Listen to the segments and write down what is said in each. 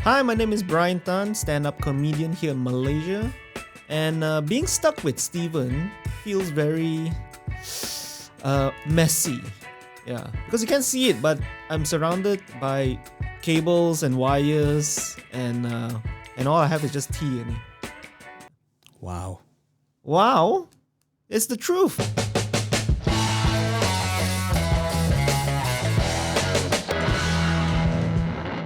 Hi, my name is Brian Tan, stand-up comedian here in Malaysia. And being stuck with Steven feels very messy. Yeah, because you can't see it, but I'm surrounded by cables and wires, and all I have is just tea in it. Wow. Wow, it's the truth.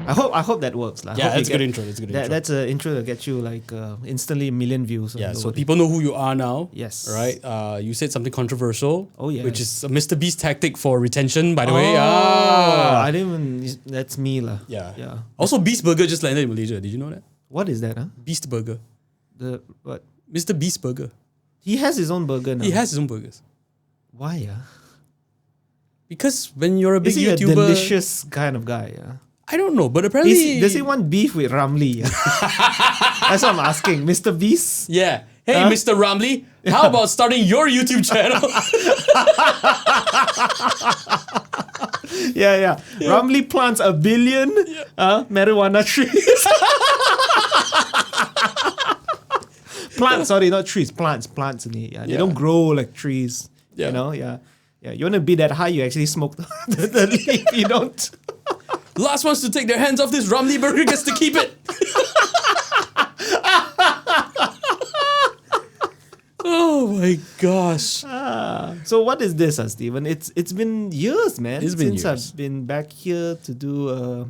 I hope that works. Yeah, that's a good intro. That's a good intro. That's an intro that gets you like instantly a million views. Yeah, so people know who you are now. Yes. Right? You said something controversial. Oh, yes. Which is a Mr. Beast tactic for retention, by the way. I didn't even. That's me lah. Yeah. Yeah. Also, Beast Burger just landed in Malaysia. Did you know that? What is that? Huh? Beast Burger. The what? Mr. Beast Burger. He has his own burger now. He has his own burgers. Why? Yeah. Because when you're a big Is he YouTuber, a delicious kind of guy? Yeah. I don't know, but apparently Does he want beef with Ramli? Yeah? That's what I'm asking, Mr. Beast. Yeah. Hey, Mr. Ramli, how about starting your YouTube channel? Yeah. Ramli plants 1 billion marijuana trees. Plants, sorry, not trees. Plants in it. Yeah. They don't grow like trees. Yeah. You know, yeah. You want to be that high, you actually smoke the leaf. You don't. Last ones to take their hands off this Ramli burger gets to keep it. Oh my gosh. So what is this, Steven? It's been years, man. It's been since years. I've been back here to do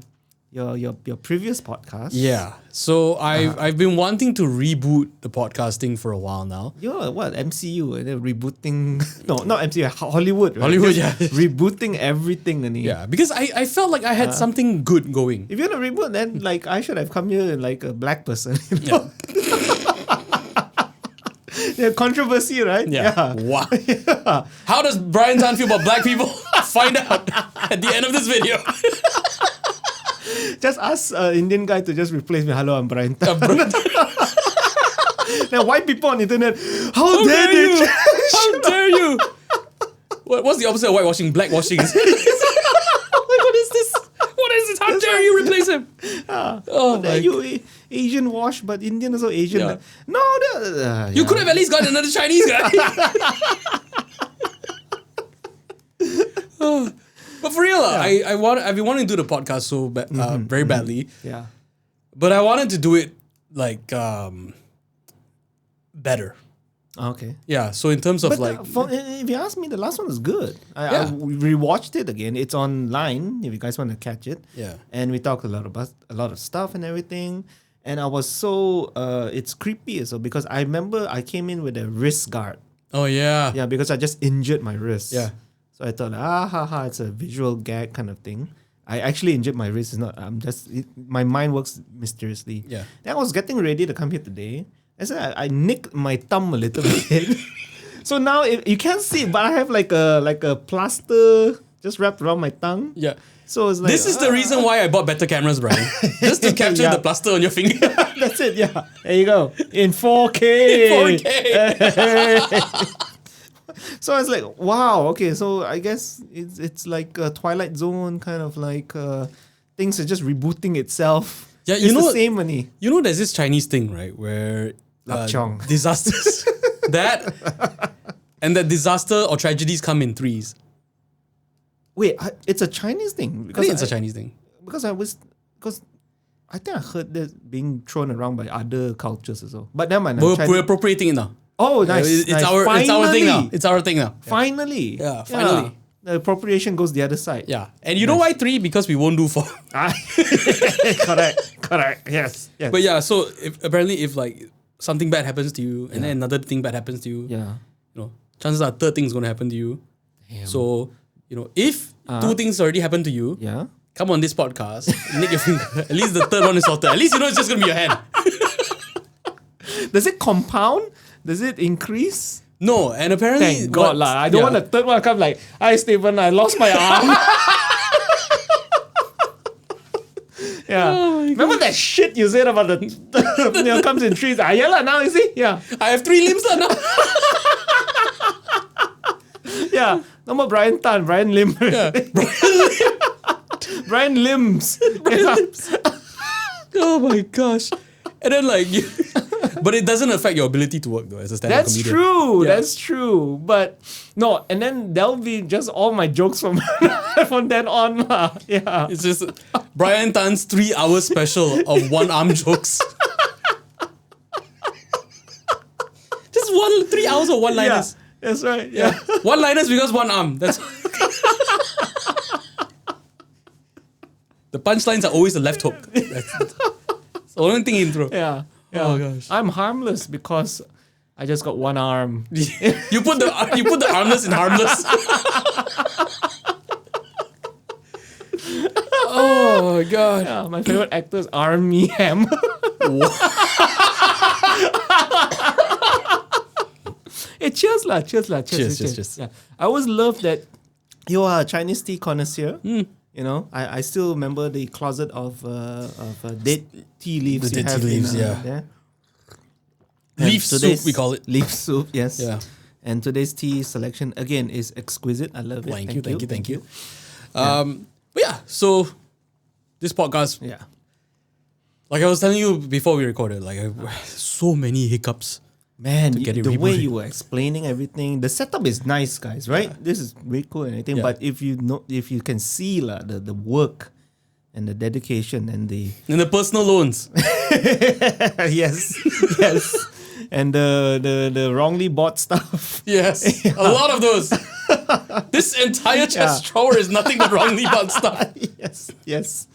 your previous podcast. Yeah. So I've been wanting to reboot the podcasting for a while now. You're what, MCU and then rebooting? No, not MCU, Hollywood. Right? Hollywood, Just yeah. rebooting everything. And Yeah, because I felt like I had something good going. if you're gonna reboot, then like I should have come here like a black person. You know? Yeah, controversy, right? Yeah. Wow. How does Brian Tan feel about black people? Find out at the end of this video. Just ask an Indian guy to just replace me. Hello, I'm Brian Tan. Then white people on the internet, how dare you? they? How dare you? What's the opposite of whitewashing? Blackwashing. What is this? What is this? How dare you replace him? Oh my! You Asian wash, but Indian also Asian. Yeah. No, You could have at least gotten another Chinese guy. But for real, I've been wanting to do the podcast so very badly. Yeah. But I wanted to do it like better. Okay. Yeah. So in terms of But like, if you ask me, the last one was good. I rewatched it again. It's online if you guys want to catch it. Yeah. And we talked a lot of stuff and everything. And I was so it's creepy so because I remember I came in with a wrist guard. oh yeah, Yeah, because I just injured my wrist. Yeah. So I thought, it's a visual gag kind of thing. I actually injured my wrist. It's not. My mind works mysteriously. Yeah. Then I was getting ready to come here today. I said I nicked my thumb a little bit. So now you can't see it, but I have like a plaster just wrapped around my tongue. yeah. So it's like This is the reason why I bought better cameras, Brian. Just to capture Yeah. the plaster on your finger. That's it. Yeah. There you go. In 4K. 4K. So it's like, wow, okay, so I guess it's like a Twilight Zone kind of like things are just rebooting itself. Yeah, it's you know the same money. You know, there's this Chinese thing, right, where Lap Chong. disasters and that disaster or tragedies come in threes. Wait, it's a Chinese thing I think it's a Chinese thing. because I think I heard that being thrown around by other cultures as well. But never mind. We're appropriating it now. Oh, nice. It's nice. our thing now. Finally. It's our thing now. Finally. Yeah, finally. The appropriation goes the other side. Yeah, and you know why 3? Because we won't do 4. Correct. Yes. But yeah, so if like something bad happens to you, and then another thing bad happens to you, Yeah. you know, chances are third thing is going to happen to you. So if 2 things already happened to you, Yeah. come on this podcast, nick your finger. At least the third one is sorted. At least it's just going to be your hand. Does it compound? Does it increase? No, and apparently, Thank God lah. I don't want the third one to come like, hi Stephen, I lost my arm. Yeah. Remember that shit you said about the comes in threes? Yeah lah, now you see? Yeah. I have 3 limbs now. Yeah. No more Brian Tan, Brian Lim. Brian Limbs. Oh my gosh. And then like, but it doesn't affect your ability to work though as a stand-up That's comedian. true. Yeah. That's true. But no, and then there'll be just all my jokes from from then on. Yeah. It's just Brian Tan's 3-hour special of one-arm jokes. Just 3 hours of one-liners. Yeah, that's right. Yeah. One-liners because one arm. That's the punchlines are always the left hook. That's the only thing in throw. Yeah. Oh gosh. I'm harmless because I just got one arm. You put the armless in harmless. Oh my god. Yeah, my favorite actor is Armie Ham. Hey, cheers lah, cheers lah, cheers. Cheers. Yeah. I always love that you are a Chinese tea connoisseur. You know, I still remember the closet of dead tea leaves. The you dead have tea leaves, in, yeah. there. Leaf soup, today's- we call it. Leaf soup, yes. Yeah. And today's tea selection again is exquisite. I love it. Thank you. But yeah, so this podcast, Yeah. like I was telling you before we recorded, like so many hiccups. Man, get it the way rebooted. you were explaining everything, the setup is nice, guys, right? This is very cool and everything. Yeah. But if you can see the work and the dedication and the And the personal loans. yes, yes, and the wrongly bought stuff. Yes, a lot of those. This entire chest drawer is nothing but wrongly bought stuff. yes.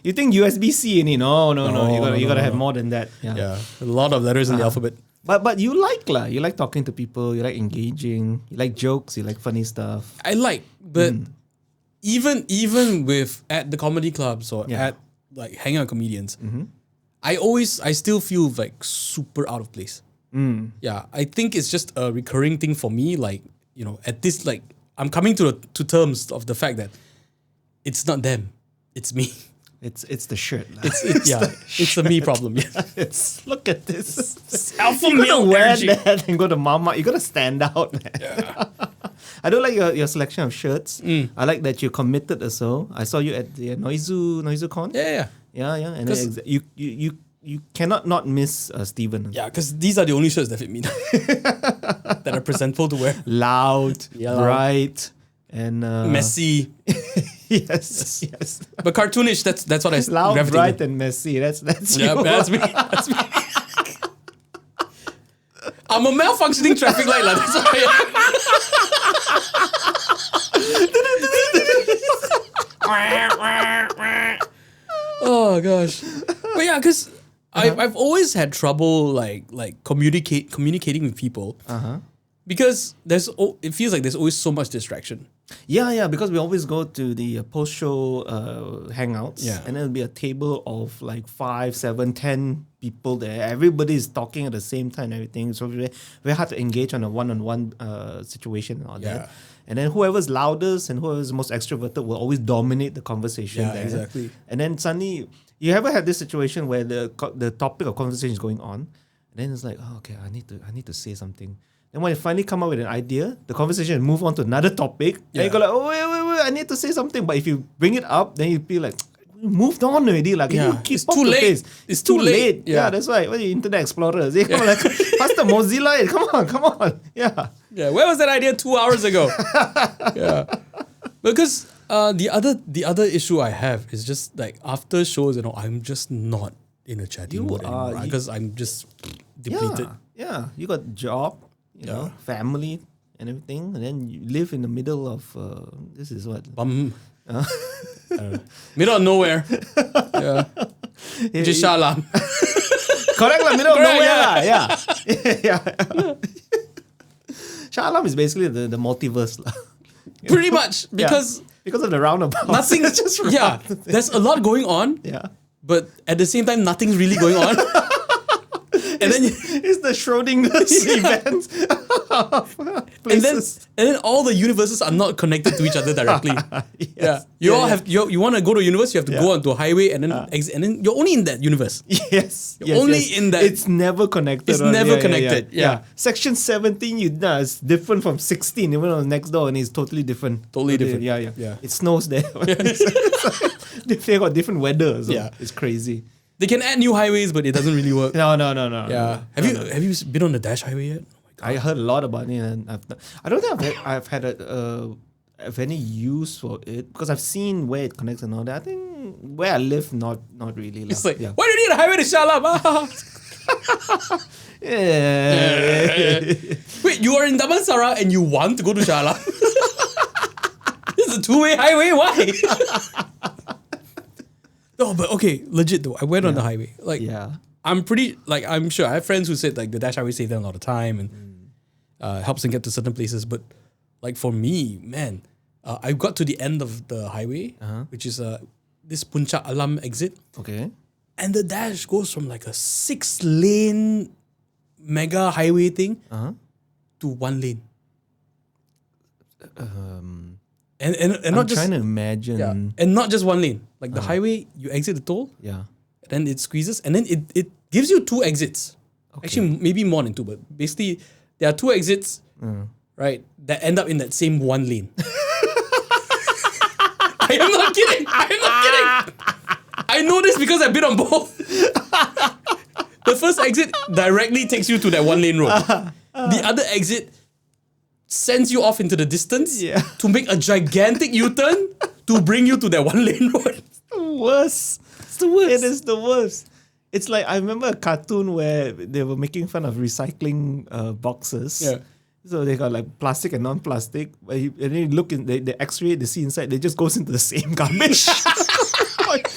You think USB-C in it? No. You gotta have no. more than that. Yeah, a lot of letters in the alphabet. But you like lah. You like talking to people. You like engaging. You like jokes. You like funny stuff. I like, but even with at the comedy clubs or Yeah. at like hanging out with comedians, I still feel like super out of place. Yeah, I think it's just a recurring thing for me. Like, you know, at this, like, I'm coming to terms of the fact that it's not them, it's me. It's the shirt. lah. It's a me problem. Yeah. It's look at this. Alpha You gotta male wear energy. that and go to mama. You gotta stand out, man. I don't like your selection of shirts. I like that you're committed also. I saw you at the NoizuCon. Yeah. Yeah. And 'Cause- then you cannot not miss Steven. Yeah, because these are the only shirts that fit me now. that are presentable to wear. Loud, Yeah. bright, and Messy, yes. but cartoonish. That's what I Loud, gravitate bright, with. and messy. That's Yeah, you. that's me. That's me. I'm a malfunctioning traffic light, lah. That's why. Oh gosh, but yeah, because I've always had trouble like communicating with people because it feels like there's always so much distraction. Yeah, because we always go to the post-show hangouts, Yeah. and there'll be a table of like 5, 7, 10 people there. Everybody is talking at the same time and everything. So very hard to engage on a one-on-one situation and all Yeah. that. And then whoever's loudest and whoever's most extroverted will always dominate the conversation Yeah, there. exactly. And then suddenly, you ever had this situation where the topic of conversation is going on, and then it's like, oh, okay, I need to say something. Then when you finally come up with an idea, the conversation move on to another topic. Yeah. And you go like, oh wait, I need to say something. But if you bring it up, then you feel like we moved on already. Like, can Yeah. you keep It's up too the late. pace? It's too late. Yeah, Yeah. that's right. What are you, Internet Explorers? They come like, faster Mozilla. Come on. Yeah. Yeah, where was that idea 2 hours ago? Yeah, because the other issue I have is just like after shows, you know, I'm just not in a chatting mood anymore because I'm just depleted. Yeah. You got job, you know, family and everything, and then you live in the middle of this is what. I don't know. Middle of nowhere. Yeah. Just Shalam. Correct lah, middle of Correct, nowhere yeah. lah. Yeah. Shah Alam is basically the multiverse lah. Pretty much. Yeah. Because of the roundabout. Nothing. It's just Yeah. There's a lot going on. Yeah. But at the same time, nothing's really going on. And then It's the Schrodinger's event. places. And then all the universes are not connected to each other directly. Yes. You all have you want to go to a universe, you have to go onto a highway and then exit, and then you're only in that universe. Yes. Only in that- It's never connected. It's never connected, yeah. Section 17, is different from 16. Even on next door, and it's totally different. Totally different. Yeah. It snows there. They got different weather. So Yeah. it's crazy. They can add new highways, but it doesn't really work. No. Yeah. Have you been on the Dash Highway yet? I heard a lot about it, and I don't think I've had have any use for it because I've seen where it connects and all that. I think where I live, not really. It's like, yeah. why do you need a highway to Shalam? Yeah. Wait, you are in Damansara and you want to go to Shalam? This is a two-way highway. Why? No, but okay, legit though. I went on the highway. Like, Yeah. I'm sure I have friends who said like the Dash Highway saved them a lot of time and helps them get to certain places. But like for me, man, I got to the end of the highway, which is this Puncak Alam exit, Okay. and the Dash goes from like a 6-lane mega highway thing to 1 lane. And I'm not just trying to imagine. and not just 1 lane. Like the highway, you exit the toll, Yeah. then it squeezes, and then it gives you 2 exits. Actually, maybe more than 2, but basically there are 2 exits, right, that end up in that same 1 lane. I am not kidding. I know this because I've been on both. The first exit directly takes you to that 1 lane road. The other exit sends you off into the distance to make a gigantic U-turn to bring you to that 1 lane road. Worst. It's the worst. It is the worst. It's like I remember a cartoon where they were making fun of recycling boxes. Yeah. So they got like plastic and non-plastic. And then you look in the X-ray, they see inside, they just goes into the same garbage.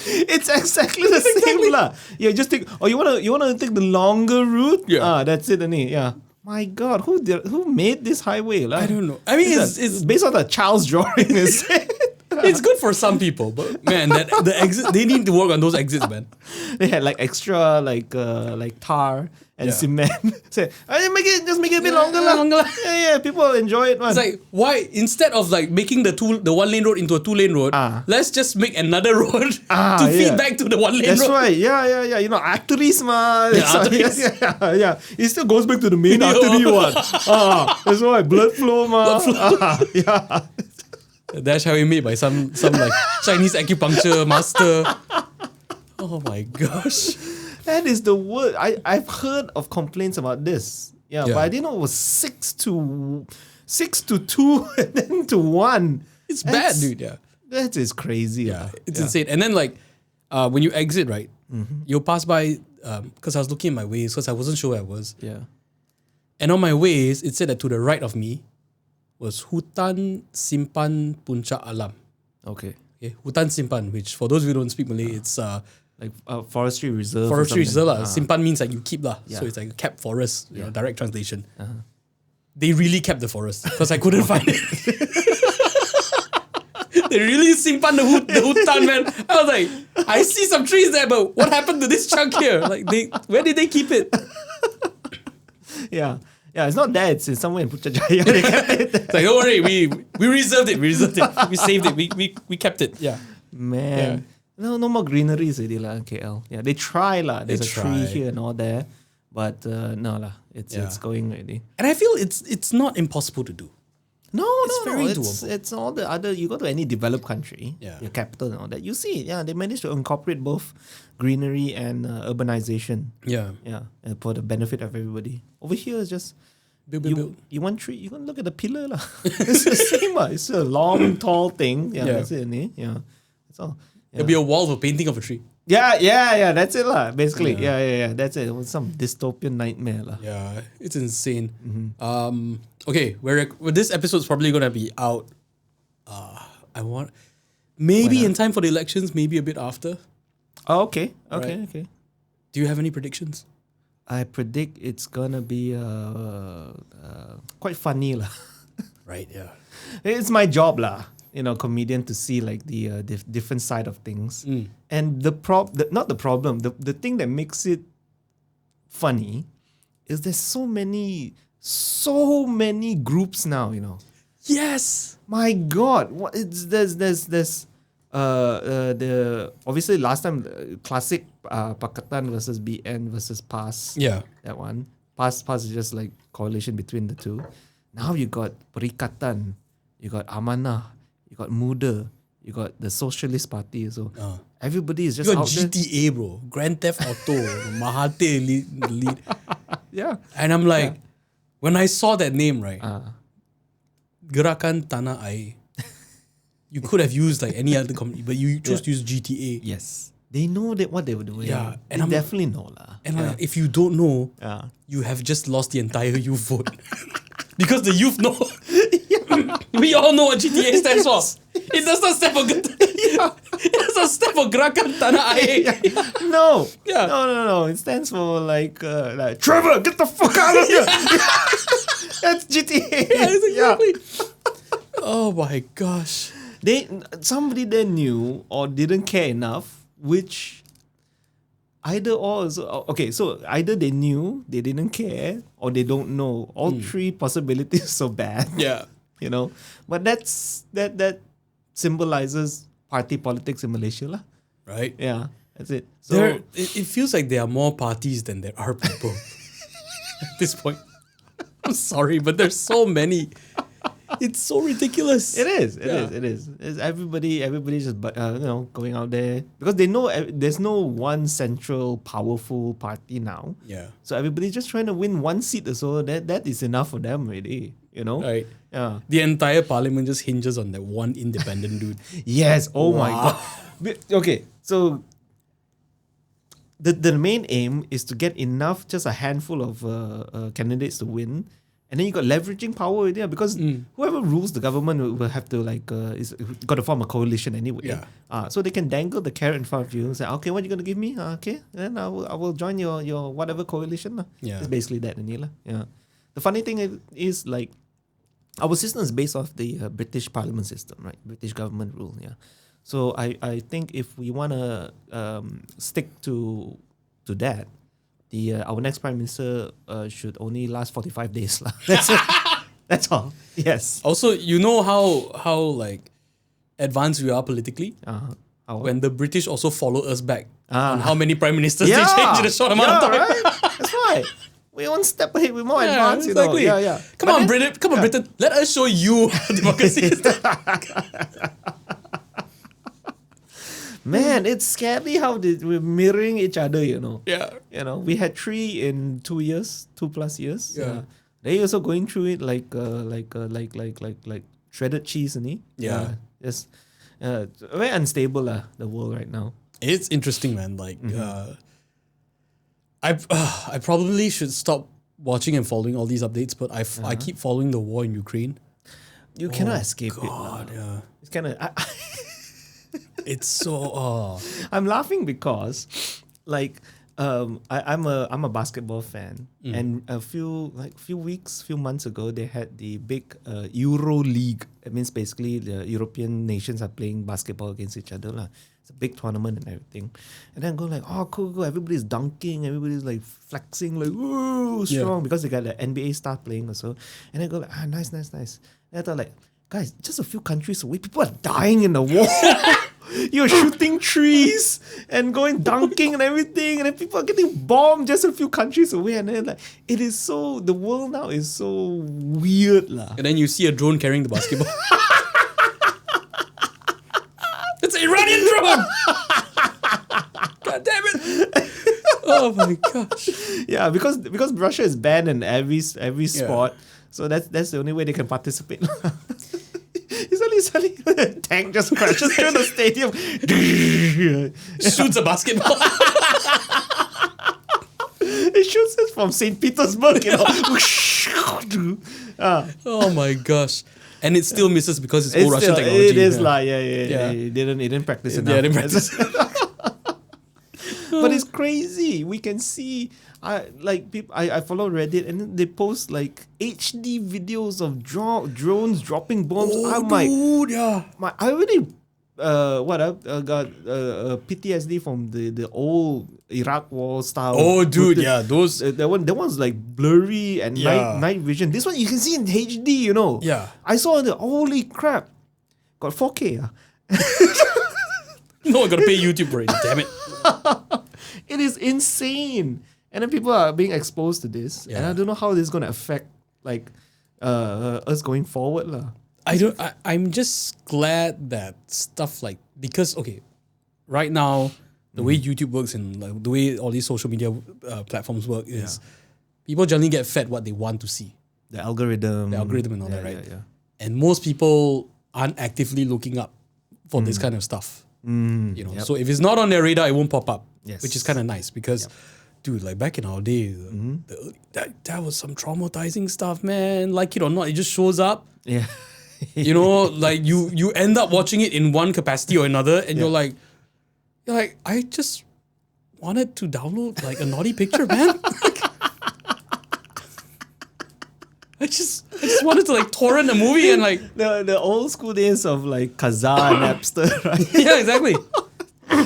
It's exactly the same lah. Yeah, just take. Oh, you wanna take the longer route? Yeah. That's it, Ani. Yeah. My God, who made this highway lah? I don't know. I mean, it's based on the child's drawing. Is it? it's good for some people, but man, the exit, they need to work on those exits, man. They had like extra like tar and cement. Say, just make it a bit longer lah. Yeah, people enjoy it, man. It's like, why instead of like making the 1 lane road into a 2 lane road, let's just make another road to feed back to the 1 lane road. That's right. Yeah. You know, arteries ma. Arteries. Yeah. It still goes back to the main artery one. That's why blood flow ma. Yeah. Dash Highway made by some like Chinese acupuncture master. Oh my gosh. That is the word. I've heard of complaints about this. Yeah, but I didn't know it was 6 to 2 and then to 1. It's bad, dude. Yeah. That is crazy. Yeah. It's insane. And then like when you exit, right, you'll pass by because I was looking at my ways because I wasn't sure where I was. Yeah. And on my ways, it said that to the right of me was Hutan Simpan Puncak Alam. Okay. Hutan Simpan, which for those of you who don't speak Malay, it's like forestry reserve. forestry reserve. Simpan means like you keep lah. Yeah. So it's like a kept forest, you know, direct translation. They really kept the forest because I couldn't find it. They really simpan the hutan, man. I was like, I see some trees there, but what happened to this chunk here? Like, where did they keep it? Yeah. Yeah, it's not there. It's somewhere in Putrajaya. They kept it. It's like, don't worry, we reserved it. We saved it. We kept it. Yeah. Man. No more greeneries already lah in KL. Yeah, they try lah. There's a tree here and all there. But no lah. It's going already. And I feel it's not impossible to do. No, very doable. It's all the other. You go to any developed country, your capital and all that. You see, they managed to incorporate both greenery and urbanization. Yeah. And for the benefit of everybody. Over here, it's just Build. you want tree. You can look at the pillar lah. It's the same lah. It's a long, tall thing. Yeah, that's it. Yeah, that's all. Yeah. It'll be a wall for painting of a tree. Yeah. That's it lah. Basically, yeah. That's it. It was some dystopian nightmare lah. Yeah, it's insane. Okay, this episode's probably gonna be out. I want maybe in time for the elections, maybe a bit after. Oh, okay. Right. Do you have any predictions? I predict it's gonna be quite funny lah. Right. Yeah. It's my job lah. You know, comedian to see like the different side of things. And the thing that makes it funny is there's so many so many groups now, Yes. My God, what it's there's the obviously last time classic Pakatan versus BN versus PAS. Yeah. That one. PAS is just like coalition between the two. Now you got Perikatan, you got Amanah, you got Muda, you got the Socialist Party. So everybody is just You got out there. GTA, bro. Grand Theft Auto. Mahathir lead. Yeah. And I'm like, when I saw that name, right? Gerakan Tanah Air. You could have used like any other company, but you chose to use GTA. Yes. They know that what they were doing. Yeah, And they definitely know lah. And like, if you don't know, Yeah. you have just lost the entire youth vote. Because the youth know. We all know what GTA stands for. It does not stand for It does not stand for Gerakan Tanah Air. No. Yeah. No. It stands for like Trevor, get the fuck out of here. That's GTA. Yeah, exactly. Oh my gosh. Somebody there knew or didn't care enough, which either or. So either they knew, they didn't care, or they don't know. All three possibilities so bad. Yeah. But that symbolizes party politics in Malaysia lah. Right? Yeah, that's it. So It feels like there are more parties than there are people at this point. I'm sorry, but there's so many. It's so ridiculous. It is. It's everybody's just going out there because they know there's no one central powerful party now. Yeah. So everybody's just trying to win one seat or so. That is enough for them already. Right. Yeah. The entire parliament just hinges on that one independent dude. Yes. Oh my Wow. God. Okay. So the main aim is to get enough, just a handful of candidates to win. And then you got leveraging power there because whoever rules the government will have to is got to form a coalition anyway. Yeah. So they can dangle the carrot in front of you and say, okay, what are you gonna give me? Okay, then I will join your whatever coalition. Yeah. It's basically that, Anila. Yeah. The funny thing is like our system is based off the British Parliament system, right? British government rule. Yeah. So I think if we wanna stick to that. Our next prime minister should only last 45 days lah. That's all. Yes. Also, you know how like advanced we are politically when the British also follow us back on how many prime ministers they change in a short amount of time. Right? That's right. We're one step ahead. We're more advanced. Exactly. Yeah. Come on, Britain. Come on, Britain. Let us show you how democracy is done. Man, it's scary how we're mirroring each other. Yeah. We had 3 in 2 years, 2+ years. Yeah. They also going through it like shredded cheese, Yeah. It's very unstable the world right now. It's interesting, man. Like, I probably should stop watching and following all these updates, but I keep following the war in Ukraine. You cannot escape it. Yeah. It's kind of. It's so. I'm laughing because, like, I'm a basketball fan, and a few months ago they had the big Euro League. It means basically the European nations are playing basketball against each other lah. It's a big tournament and everything, and then go like, oh cool, everybody's dunking, everybody's like flexing like woo strong because they got the NBA star playing also, and then go like nice. And I thought like, guys, just a few countries away, people are dying in the war. You're shooting trees and going dunking and everything, and then people are getting bombed just a few countries away, and then like the world now is so weird lah. And then you see a drone carrying the basketball. It's an Iranian drone. God damn it! Oh my gosh! Yeah, because Russia is banned in every sport, so that's the only way they can participate. Suddenly, tank just crashes through the stadium. Shoots a basketball. It shoots it from St. Petersburg, Oh my gosh. And it still misses because it's all Russian technology. It is like, yeah. It didn't practice enough. Yeah, didn't practice. But it's crazy. We can see, I follow Reddit and then they post like HD videos of drones dropping bombs. Oh, dude, yeah. I already got PTSD from the old Iraq War style. Oh, dude, footage. yeah, those. That one's like blurry and Yeah. night vision. This one you can see in HD, you know. Yeah. I saw the holy crap. Got 4K. No, I gotta pay YouTube for it. Damn it. It is insane. And then people are being exposed to this. And Yeah. I don't know how this is gonna affect like us going forward. I'm just glad that stuff like, because okay, right now the way YouTube works and like the way all these social media platforms work is people generally get fed what they want to see, The algorithm. the algorithm and all that, right? Yeah. And most people aren't actively looking up for this kind of stuff. You know, so if it's not on their radar, it won't pop up. Yes. Which is kind of nice because, dude, like back in our day, that was some traumatizing stuff, man. Like it or not, it just shows up. Yeah. You know, like you end up watching it in one capacity or another, and you're like, I just wanted to download like a naughty picture, man. I just wanted to like torrent a movie and like the old school days of like Kazaa and Napster, right? yeah, exactly.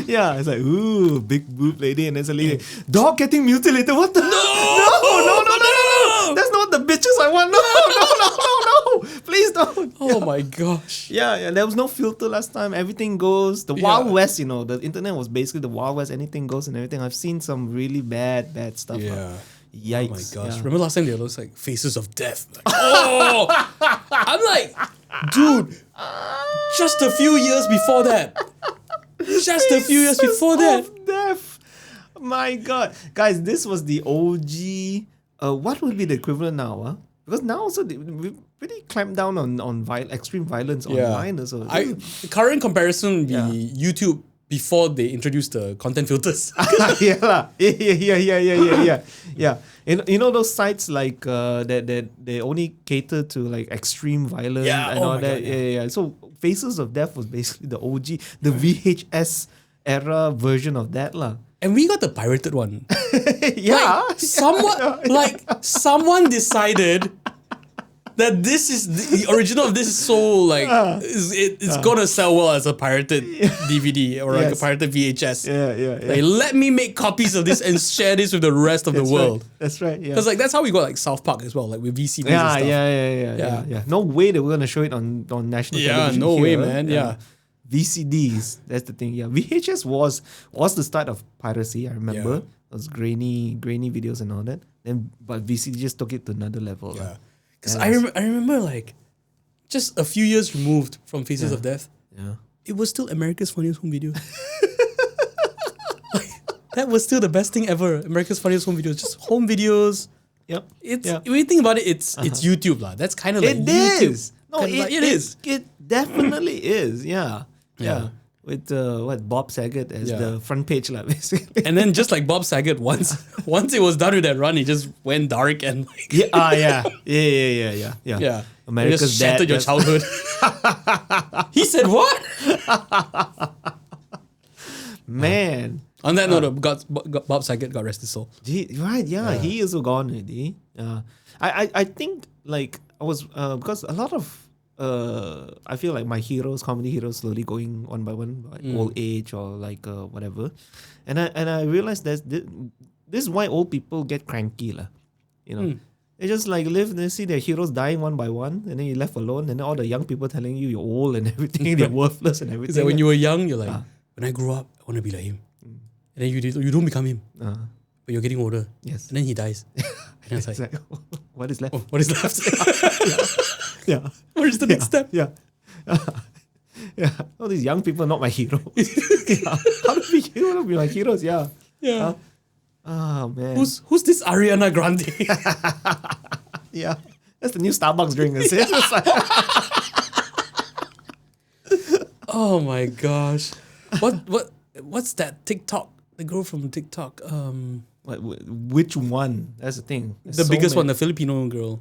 Yeah, it's like, ooh, big boob lady, and then suddenly, dog getting mutilated. What the? No! That's not the bitches I want. No! Please don't. Oh my gosh. Yeah, there was no filter last time. Everything goes. The Wild West, you know, the internet was basically the Wild West. Anything goes and everything. I've seen some really bad stuff. Yeah. Yikes. Oh my gosh. Yeah. Remember last time there were those like faces of death? Like, oh! I'm like, dude, just a few years before that. Just a few years before that. Of death. My God. Guys, this was the OG. What would be the equivalent now? Because now also we really clamped down on extreme violence online. Also. The current comparison would be YouTube before they introduced the content filters. Yeah. You know those sites like that they only cater to like extreme violence and all that. Yeah. So Faces of Death was basically the OG, the VHS era version of that lah. And we got the pirated one. Yeah. Someone decided that this is the original of this is so like it's gonna sell well as a pirated DVD or like a pirated VHS. Yeah. Like, let me make copies of this and share this with the rest of the world. Right. That's right. Yeah. Because like that's how we got like South Park as well, like with VCDs and Yeah, stuff. yeah. No way they were gonna show it on national television. no way, here. man. Yeah. VCDs, that's the thing. Yeah, VHS was the start of piracy. I remember Yeah. those grainy videos and all that. Then, but VCD just took it to another level. Yeah. Because I remember like just a few years removed from Faces of Death, it was still America's Funniest Home Videos. Like, that was still the best thing ever. America's Funniest Home Videos, just home videos. Yep. When you think about it, it's YouTube lah. That's kind of like YouTube. Is. No, It is. It definitely is. Yeah. With Bob Saget as the front page lah, basically. And then just like Bob Saget, once it was done with that run, he just went dark and like Yeah. America's just Dad. shattered your childhood. He said what? Man. On that note, Bob Saget got rest his soul. He is gone already. I think like I was because a lot of I feel like my comedy heroes slowly going one by one by old age or like whatever, and I realized that this is why old people get cranky lah. You know, they just like they see their heroes dying one by one, and then you're left alone, and then all the young people telling you you're old and everything, they're worthless and everything. It's like when you were young, you're like, when I grow up, I want to be like him. And then you don't become him, but you're getting older. Yes, and then he dies. And it's like, what is left? Oh, what is left? Yeah. Where's the next step? Yeah. All these young people are not my heroes. How do we be my heroes? Yeah. Oh man. Who's this Ariana Grande? Yeah. That's the new Starbucks drink. Oh my gosh. What's that TikTok? The girl from TikTok. Which one? That's the thing. The biggest one, the Filipino girl.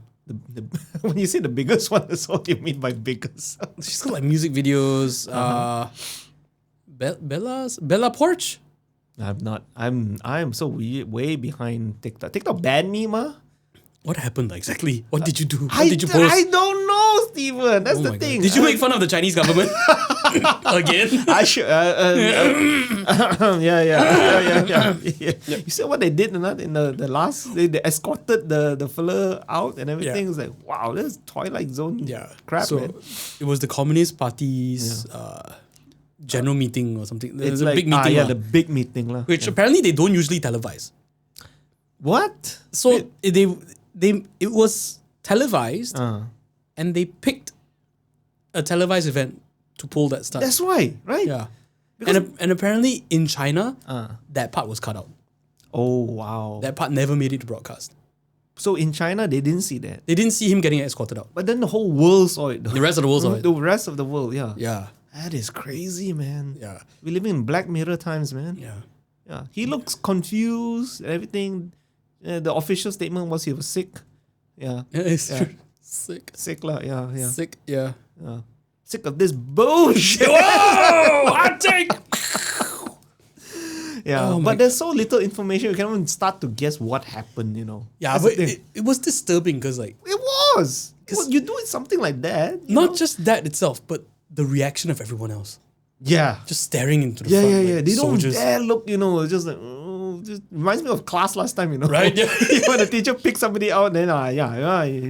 When you say the biggest one, that's what you mean by biggest. She's got like music videos. Bella Porch. I'm so way behind TikTok. TikTok banned me, ma. What happened exactly? What did you do? What did you post? I don't know, Steven. That's the thing. God. Did you make fun of the Chinese government? Again? I should. Yeah. You see what they did in the last? They escorted the fella out and everything. Yeah. It's like, wow, this is Twilight Zone crap, So man. it was the Communist Party's general meeting or something. It's There's a like big meeting, the big meeting lah. which apparently they don't usually televise. What? So it was televised, and they picked a televised event to pull that stunt. That's why, right? Yeah. Because- And apparently in China, that part was cut out. Oh wow. That part never made it to broadcast. So in China they didn't see that, They didn't see him getting escorted out. but then the whole world saw it. The rest of the world saw it. The rest of the world, yeah. Yeah. That is crazy, man. Yeah. We live in Black Mirror times, man. Yeah. Yeah. He looks confused and everything. The official statement was he was sick. Yeah. It's Yeah. true. Sick. Sick lah. Yeah. Yeah. Sick. Yeah. Yeah. Sick of this bullshit. Whoa! Hot take! Yeah. Oh my but there's so little information. You can't even start to guess what happened, you know. Yeah, That's but the thing. it was disturbing because like It was. You do something like that. you not know? just that itself, but the reaction of everyone else. Yeah. Just staring into the Yeah, front. yeah, like yeah. They soldiers. don't dare look, you know, just like, oh, just reminds me of class last time, you know. Right, yeah. When the teacher picks somebody out, then,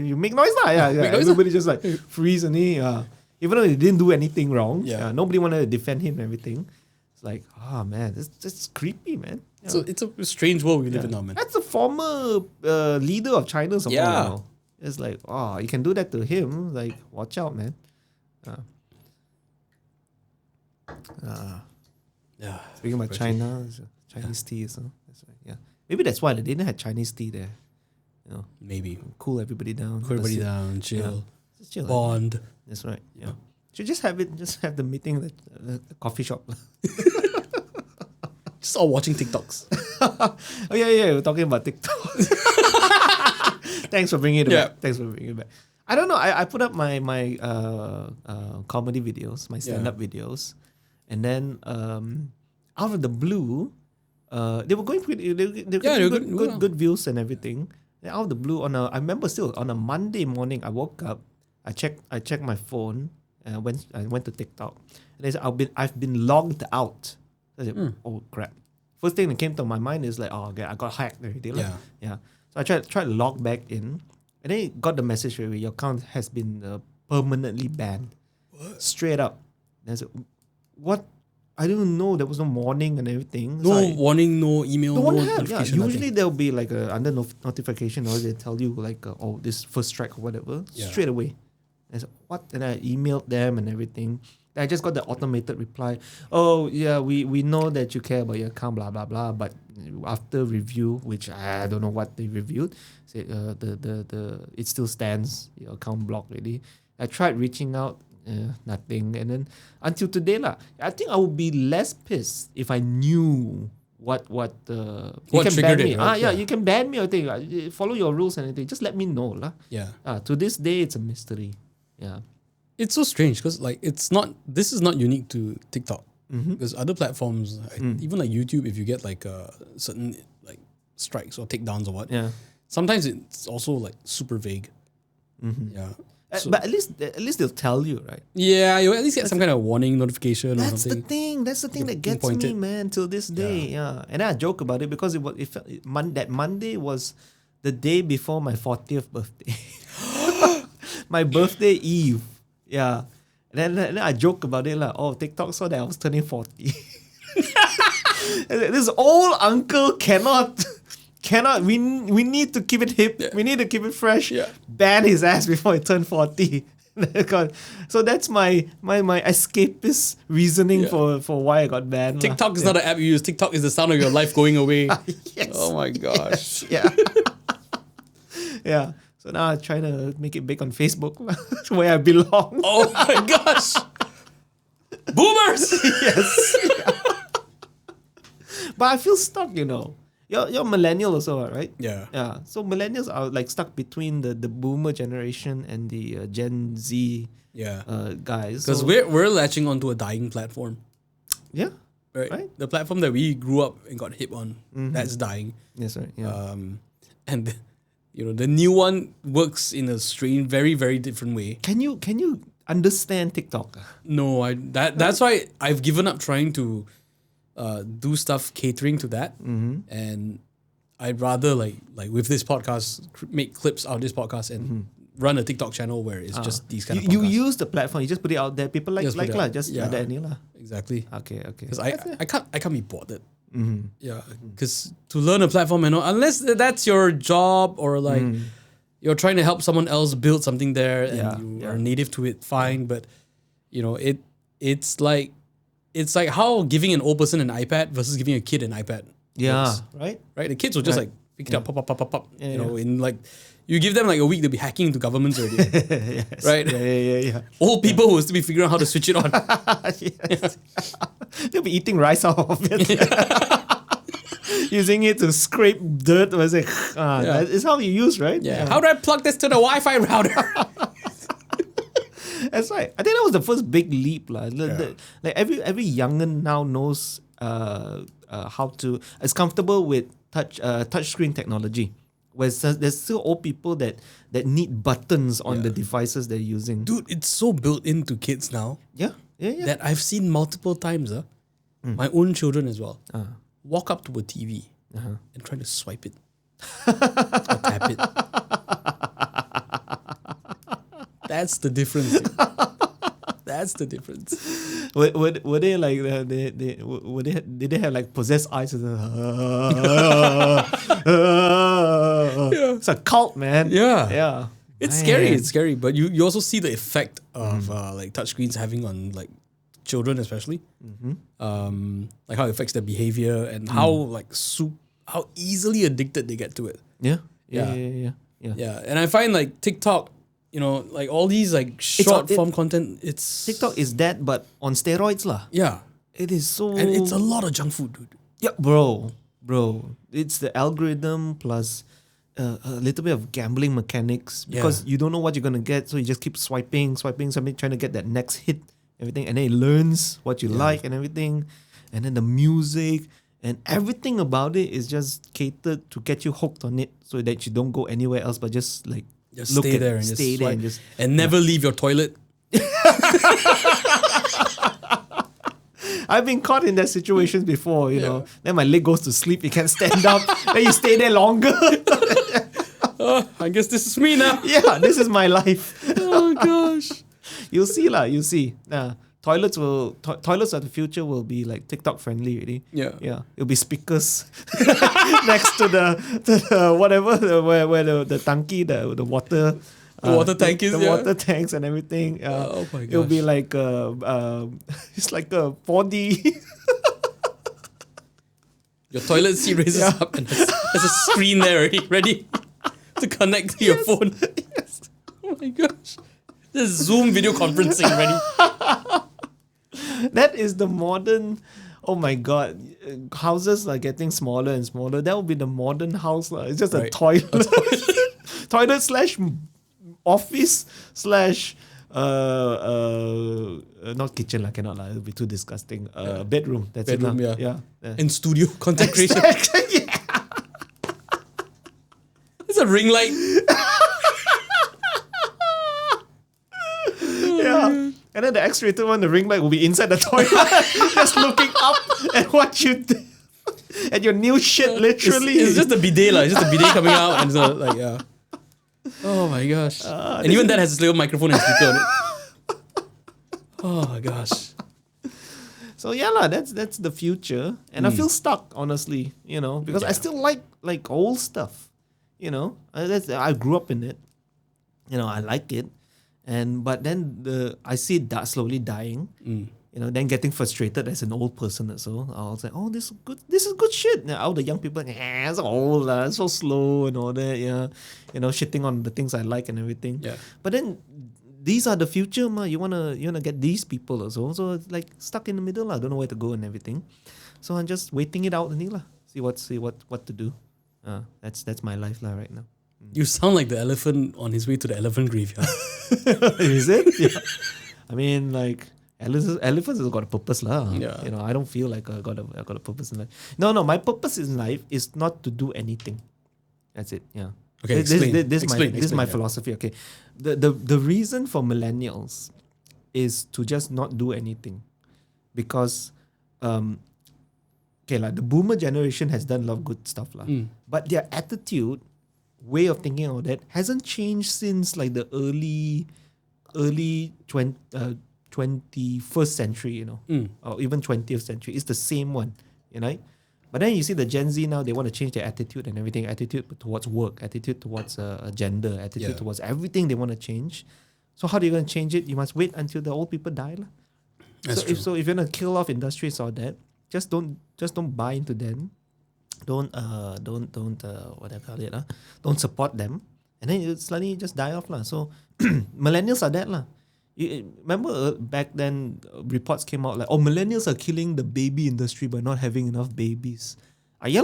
you make noise, lah. Yeah, yeah. Make noise, Everybody just like freeze and even though they didn't do anything wrong, Yeah. nobody wanted to defend him and everything. It's like, man, that's creepy, man. Yeah. So it's a strange world we live in now, man. That's a former leader of China, somehow. Yeah. You know. It's like, you can do that to him. Like, watch out, man. Yeah. Speaking about China, it's Chinese tea, so that's right. Yeah, maybe that's why they didn't have Chinese tea there. You know, Maybe. cool everybody down. Put everybody That's it. down, chill. Just chill. Bond. That's right. Yeah, should just have it. Just have the meeting at the coffee shop. Just all watching TikToks. Oh yeah. We're talking about TikTok. Thanks for bringing it Yeah. back. Thanks for bringing it back. I don't know. I put up my comedy videos, my stand up videos, and then out of the blue, they were going pretty. They were Yeah, getting they were good. good views and everything. And out of the blue, I remember still on a Monday morning, I woke up, I checked my phone, and I went to TikTok, and they said I've been logged out. I said, oh crap! First thing that came to my mind is like, okay, I got hacked already. Like, yeah. So I tried to log back in, and then it got the message where your account has been permanently banned. Straight up. And I said, what? I didn't know there was no warning and everything. No So warning, no email, no no one have. Yeah, notification. usually there'll be like a under notification, or they tell you like, this first strike or whatever, Yeah. straight away. I said, what? And I emailed them and everything. I just got the automated reply. Oh yeah, we know that you care about your account, blah blah blah. But after review, which I don't know what they reviewed, said the it still stands. Your account blocked already. I tried reaching out, nothing. And then until today lah, I think I would be less pissed if I knew what you What can ban triggered me. it, right? Yeah, Yeah. you can ban me. I think follow your rules and anything. Just let me know lah. Yeah. To this day, it's a mystery. Yeah. It's so strange because like this is not unique to TikTok. Because other platforms, even like YouTube, if you get like certain like strikes or takedowns or what, Yeah. sometimes it's also like super vague. Yeah. So- But at least they'll tell you, right? yeah, you at least get some kind of warning notification or That's something. the thing. That's the thing You're that gets pinpointed. me, man, till this day. Yeah. And then I joke about it because that Monday was the day before my 40th birthday. My birthday eve. Yeah. And then I joke about it like, oh, TikTok saw that I was turning 40. This old uncle cannot. We need to keep it hip. Yeah. We need to keep it fresh. Yeah. Ban his ass before he turned 40. So that's my escapist reasoning Yeah. for why I got banned. lah. TikTok is not an app you use. TikTok is the sound of your life going away. Yes. Oh my gosh. Yeah. Yeah. So now I'm trying to make it big on Facebook, where I belong. Oh my gosh. Boomers. Yes. But I feel stuck, you know. You're millennial also, right? Yeah. Yeah. So millennials are like stuck between the boomer generation and the Gen Z Yeah. guys. Because So- we're latching onto a dying platform. yeah. Right? Right. The platform that we grew up and got hip on, that's dying. Yes, right. Yeah. And the new one works in a strange, very, very different way. Can you understand TikTok? No, that's why I've given up trying to do stuff catering to that, and I'd rather like with this podcast make clips out of this podcast and run a TikTok channel where it's just these kind of You podcasts. use the platform, you just put it out there. People Just put it lah, out. just Yeah. ada ni lah. Exactly. Okay. Because I can't be bothered. Yeah, because to learn a platform and all, unless that's your job or like you're trying to help someone else build something there and you are native to it, fine. But you know it's like how giving an old person an iPad versus giving a kid an iPad. Yeah, works, right. right. The kids will just Right. like pick it up, pop. Yeah, you know, in like you give them like a week, they'll be hacking into governments already. Yes. Right. Yeah. Old people will still be figuring out how to switch it on. Yes. They'll be eating rice out of it. Using it to scrape dirt. Was it? That is how you use, right? Yeah. How do I plug this to the Wi-Fi router? That's right. I think that was the first big leap, lah. Like every young'un now knows how to. Is comfortable with touch screen technology. Whereas there's still old people that need buttons on the devices they're using. Dude, it's so built into kids now Yeah. that I've seen multiple times. My own children as well. Walk up to a TV and try to swipe it or tap it. That's the difference. That's the difference. Were they like did they have like possessed eyes? It's a cult, man. Yeah. It's Man. scary. It's scary, but you also see the effect of like touchscreens having on like children, especially. Like how it affects their behavior and how how easily addicted they get to it. Yeah. Yeah, and I find like TikTok, you know, like all these like short form content. It's TikTok is that, but on steroids, lah. Yeah, It is so. and it's a lot of junk food, dude. Yeah, bro. It's the algorithm plus a little bit of gambling mechanics because you don't know what you're gonna get, so you just keep swiping, trying to get that next hit, everything, and then it learns what you like and everything, and then the music and everything about it is just catered to get you hooked on it, so that you don't go anywhere else, but just like Just look stay at, there and stay just there swipe and just. and never leave your toilet. I've been caught in that situations before, you know. Then my leg goes to sleep, you can't stand up, then you stay there longer. I guess this is me now. Yeah, this is my life. Oh gosh. You'll see. Toilets of the future will be like TikTok friendly, really. Yeah. It'll be speakers next to the whatever where the tanki, the water. The water tank is, the yeah. water tanks and everything. Oh my It'll be gosh. like it's like a 4D. Your toilet seat raises up and there's a screen there already, ready to connect to your phone. Yes. Oh my gosh. There's Zoom video conferencing ready. That is the modern. Oh my god, houses are getting smaller and smaller. That will be the modern house. It's just a Right. toilet. Toilet slash office slash not kitchen lah, cannot lah. It'll be too disgusting. Bedroom. That's Bedroom, it lah. yeah. Yeah. In studio content creation. Yeah. It's a ring light. Yeah. And then the X-rated one, the ring light will be inside the toilet, just looking up at what you did. At your new shit, literally. It's just a bidet, like, it's just a bidet coming out and so like yeah. Oh my gosh. And even that has a little microphone and speaker on it. Oh my gosh. So yeah lah, that's the future, and I feel stuck, honestly, you know, because I still like old stuff, you know. I grew up in it, you know. I like it, but then I see it slowly dying, you know. Then getting frustrated as an old person, so I was like, oh, this is good shit. Now all the young people, it's old, it's so slow and all that, yeah, you know, shitting on the things I like and everything. Yeah. But then these are the future, ma. You wanna get these people also. So it's like stuck in the middle. I don't know where to go and everything. So I'm just waiting it out, lah. See what to do. That's my life lah right now. You sound like the elephant on his way to the elephant graveyard. Is it? Yeah. I mean, like elephants has got a purpose lah. Yeah. You know, I don't feel like I got a purpose in life. No. My purpose in life is not to do anything. That's it. Yeah. Okay, This is my explain, philosophy. Okay, the reason for millennials is to just not do anything, because okay, like the boomer generation has done a lot of good stuff, but their attitude, way of thinking of that hasn't changed since like the early 21st century, or even 20th century. It's the same one, But then you see the Gen Z now, they want to change their attitude and everything, attitude towards work, attitude towards gender, attitude towards everything they want to change. So how are you going to change it? You must wait until the old people die. That's true. If you're going to kill off industries or that, just don't buy into them. Don't what I call it, don't support them, and then it suddenly just die off. So millennials are that. Remember back then reports came out like, millennials are killing the baby industry by not having enough babies. Yeah.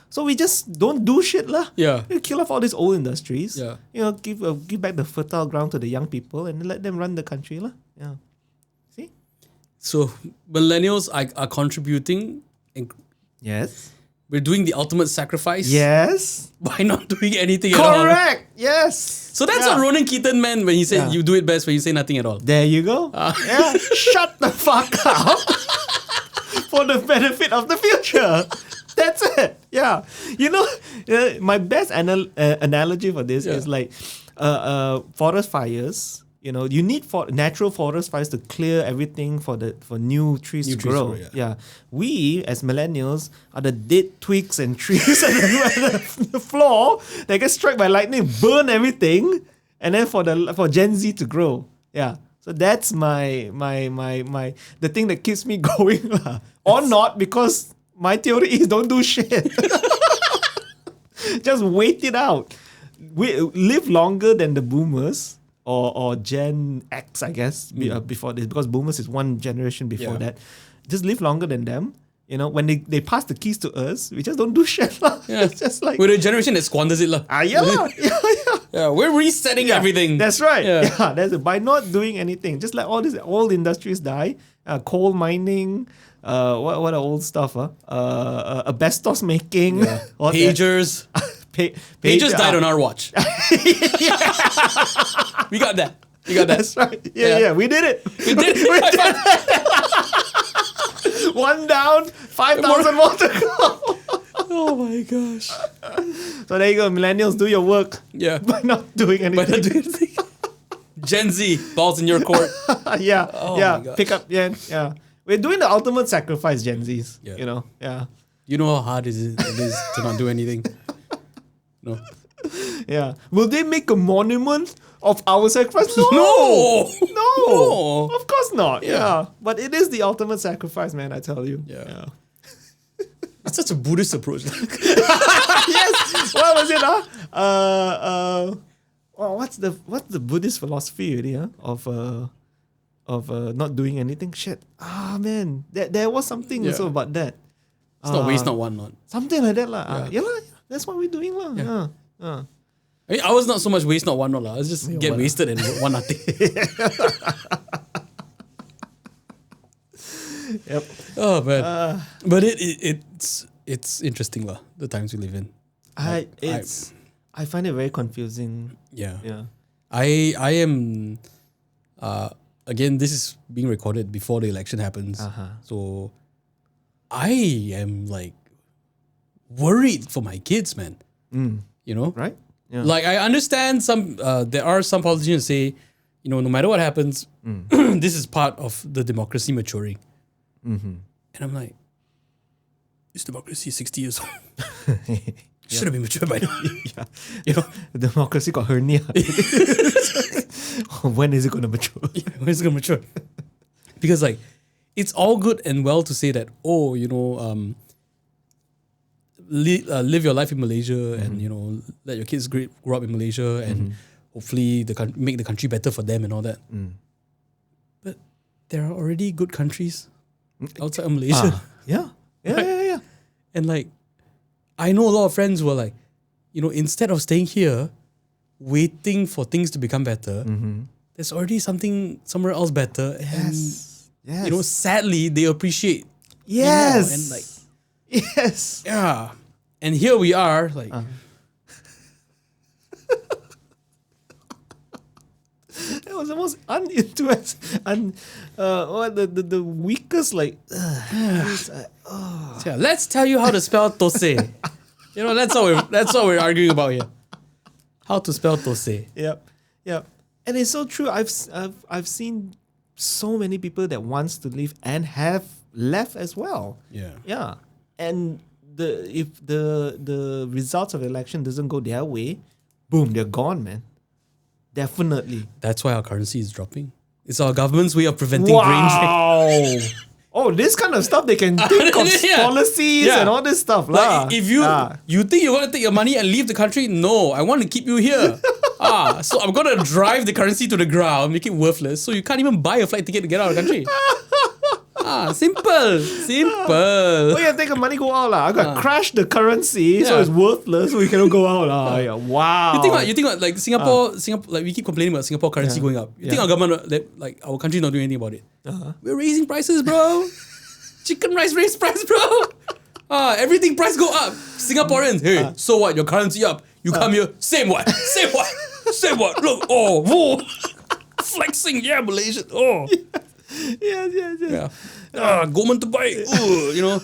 So we just don't do shit Yeah. We kill off all these old industries. Yeah. Give back the fertile ground to the young people and let them run the country Yeah. See? So millennials are contributing. Yes. We're doing the ultimate sacrifice. Yes. By not doing anything at all. Correct. Yes. So that's what Ronan Keaton meant when he said you do it best when you say nothing at all. There you go. Yeah. Shut the fuck up for the benefit of the future. That's it. Yeah. My best analogy for this is like forest fires. You need natural forest fires to clear everything for new trees to grow. We as millennials are the dead twigs and trees at the floor that get struck by lightning, burn everything, and then for Gen Z to grow. Yeah. So that's my the thing that keeps me going or not, because my theory is don't do shit. Just wait it out. Live longer than the boomers. Or Gen X, I guess, before this, because boomers is one generation before that. Just live longer than them. When they pass the keys to us, we just don't do shit. It's just like, we're the generation that squanders it. Yeah, we're resetting everything. That's right. Yeah, that's it. By not doing anything, just like all these old industries die, coal mining, what are old stuff? Asbestos making, pagers. Pagers died on our watch. We got that. That's right. Yeah. We did it. We did it. One down, 5,000 more to go. Oh my gosh. So there you go. Millennials, do your work. Yeah. By not doing anything. Gen Z, balls in your court. Yeah. Oh my gosh. Pick up. Yeah. We're doing the ultimate sacrifice, Gen Zs. Yeah. Yeah. You know how hard it is to not do anything. No. Yeah. Will they make a monument of our sacrifice? No. Of course not. Yeah. But it is the ultimate sacrifice, man, I tell you. Yeah. It's such a Buddhist approach. Yes. What was it? What's the Buddhist philosophy really, of not doing anything? Shit. Man. There was something also about that. It's not waste, not want, not. Something like that. That's what we're doing. Yeah. I mean, I was not so much waste, not want, not. I was just get wasted and want nothing. Yep. Oh man. But it's interesting the times we live in. I find it very confusing. Yeah. Yeah. I am again, this is being recorded before the election happens. So I am like worried for my kids, man. Right? Yeah. Like I understand there are some politicians say, no matter what happens, this is part of the democracy maturing. And I'm like, this democracy is 60 years old. Should have been matured by now. Democracy got hernia. When is it going to mature? When is it going to mature? Because like, it's all good and well to say that, live your life in Malaysia and let your kids grow up in Malaysia and hopefully make the country better for them and all that. But there are already good countries outside of Malaysia. Yeah. And like, I know a lot of friends who are like, instead of staying here, waiting for things to become better, there's already something somewhere else better. Yes. And, sadly, they appreciate. Yes. More. And like, yes. yeah. And here we are, like, was the most uninteresting, the weakest, like, Yeah, let's tell you how to spell Tose. You know, that's what we're arguing about here. How to spell Tose. yep. And it's so true. I've seen so many people that wants to leave and have left as well. Yeah. And if the results of the election doesn't go their way, boom, they're gone, man. Definitely. That's why our currency is dropping. It's our government's way of preventing grain drain. Wow. Oh, this kind of stuff they can think of Yeah. policies Yeah. and all this stuff. lah. Like if you think you're gonna take your money and leave the country, no, I want to keep you here. So I'm gonna drive the currency to the ground, make it worthless, so you can't even buy a flight ticket to get out of the country. Simple. Oh yeah, take the money, go out lah. I got crash the currency, so Yeah. it's worthless, so we cannot go out lah. Yeah, wow. You think what, like Singapore, like we keep complaining about Singapore currency going up. You think our government, like our country, not doing anything about it? We're raising prices, bro. Chicken rice raise price, bro. Everything price go up. Singaporeans, hey, so what? Your currency up. You come here, same what? Same what? Look, whoa. Flexing, yeah, Malaysian. Oh. Yeah. Government to buy. You know.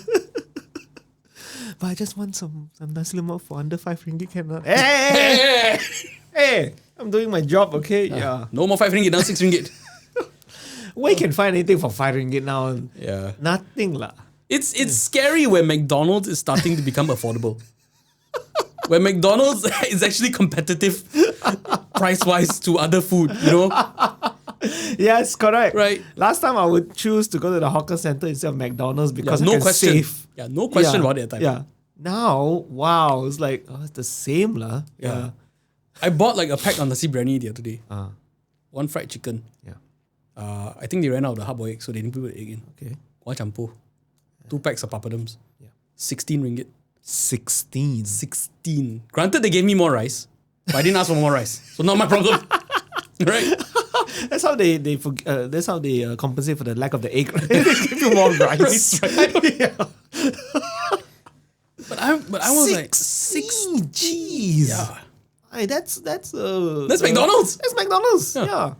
But I just want some nasi lemak for under 5 ringgit, cannot. Hey, I'm doing my job, okay? Yeah. No more 5 ringgit, now 6 ringgit. Where you can find anything for 5 ringgit now? Yeah. Nothing lah. It's scary when McDonald's is starting to become affordable. When McDonald's is actually competitive price-wise to other food, you know? Yes, correct. Right. Last time I would choose to go to the hawker center instead of McDonald's because no I can question. save. Yeah, no question about it at that time. Yeah. Now, wow, it's like, it's the same lah. Yeah. I bought like a pack of nasi biryani the other day. Uh, 1 fried chicken. yeah. I think they ran out of the hard boiled egg, so they didn't put the egg in. Okay. 1 campur. 2 packs of papadums. Yeah. 16 ringgit. 16. 16. Granted, they gave me more rice, but I didn't ask for more rice, so not my problem. Right? That's how that's how they compensate for the lack of the egg. Right? They give you more rice. Right. Yeah. But I was like, 16. Jeez. yeah. Hey, that's McDonald's. That's McDonald's. Yeah.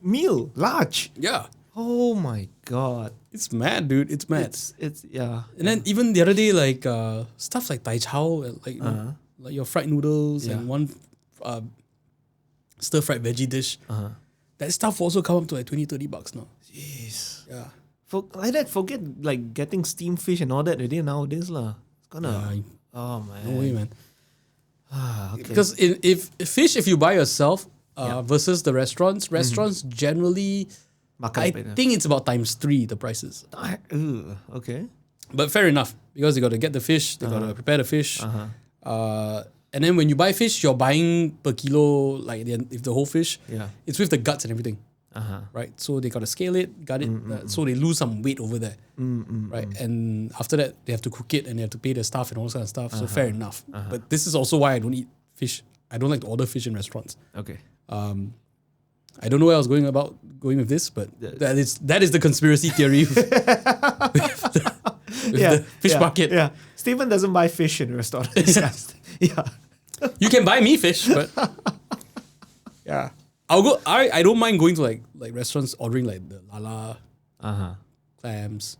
Meal large. Yeah. Oh my god. It's mad, dude. It's mad. It's yeah. And then even the other day, like stuff like tai chow, like you know, like your fried noodles and one stir fried veggie dish. That stuff also come up to like 20-30 bucks now. Jeez. Yeah. Forget like getting steamed fish and all that already nowadays lah. It's gonna. Oh man. No way, man. Okay. Because if fish, if you buy yourself versus the restaurants generally, I think it's about ×3 the prices. Okay. But fair enough, because you got to get the fish, they got to prepare the fish. And then when you buy fish, you're buying per kilo, like if the whole fish, it's with the guts and everything. Right? So they got to scale it, gut it, so they lose some weight over there. Right? And after that, they have to cook it and they have to pay the staff and all that kind of stuff. So fair enough. But this is also why I don't eat fish. I don't like to order fish in restaurants. Okay. I don't know where I was going with this, but that is the conspiracy theory with the fish market. Yeah. Stephen doesn't buy fish in restaurants. Yeah. You can buy me fish, but yeah, I'll go. I don't mind going to like restaurants, ordering like the lala, clams,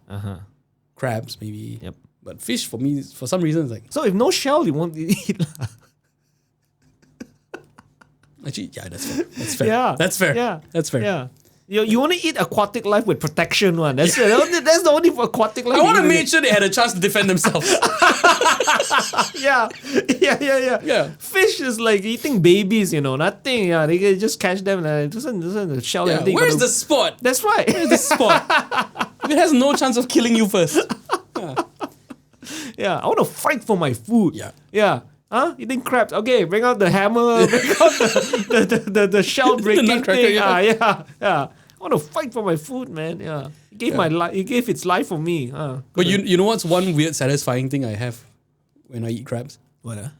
crabs maybe. Yep. But fish for me, for some reason, it's like So if no shell, you won't eat lah. actually, yeah, that's fair. That's fair. Yeah. That's fair. Yeah. That's fair. Yeah. You want to eat aquatic life with protection one. That's the only aquatic life. I want to you make sure they had a chance to defend themselves. Yeah. Fish is like eating babies, nothing. Yeah, they can just catch them and doesn't shell Yeah, everything. where's the sport? That's right. Where's the sport? If it has no chance of killing you first. Yeah, I want to fight for my food. Yeah. Huh? Eating crabs. Okay, bring out the hammer, bring out the shell breaking nutcracker, thing. yeah. Yeah. I want to fight for my food, man. Yeah. It gave my life. It gave its life for me. But you know what's one weird satisfying thing I have when I eat crabs? What?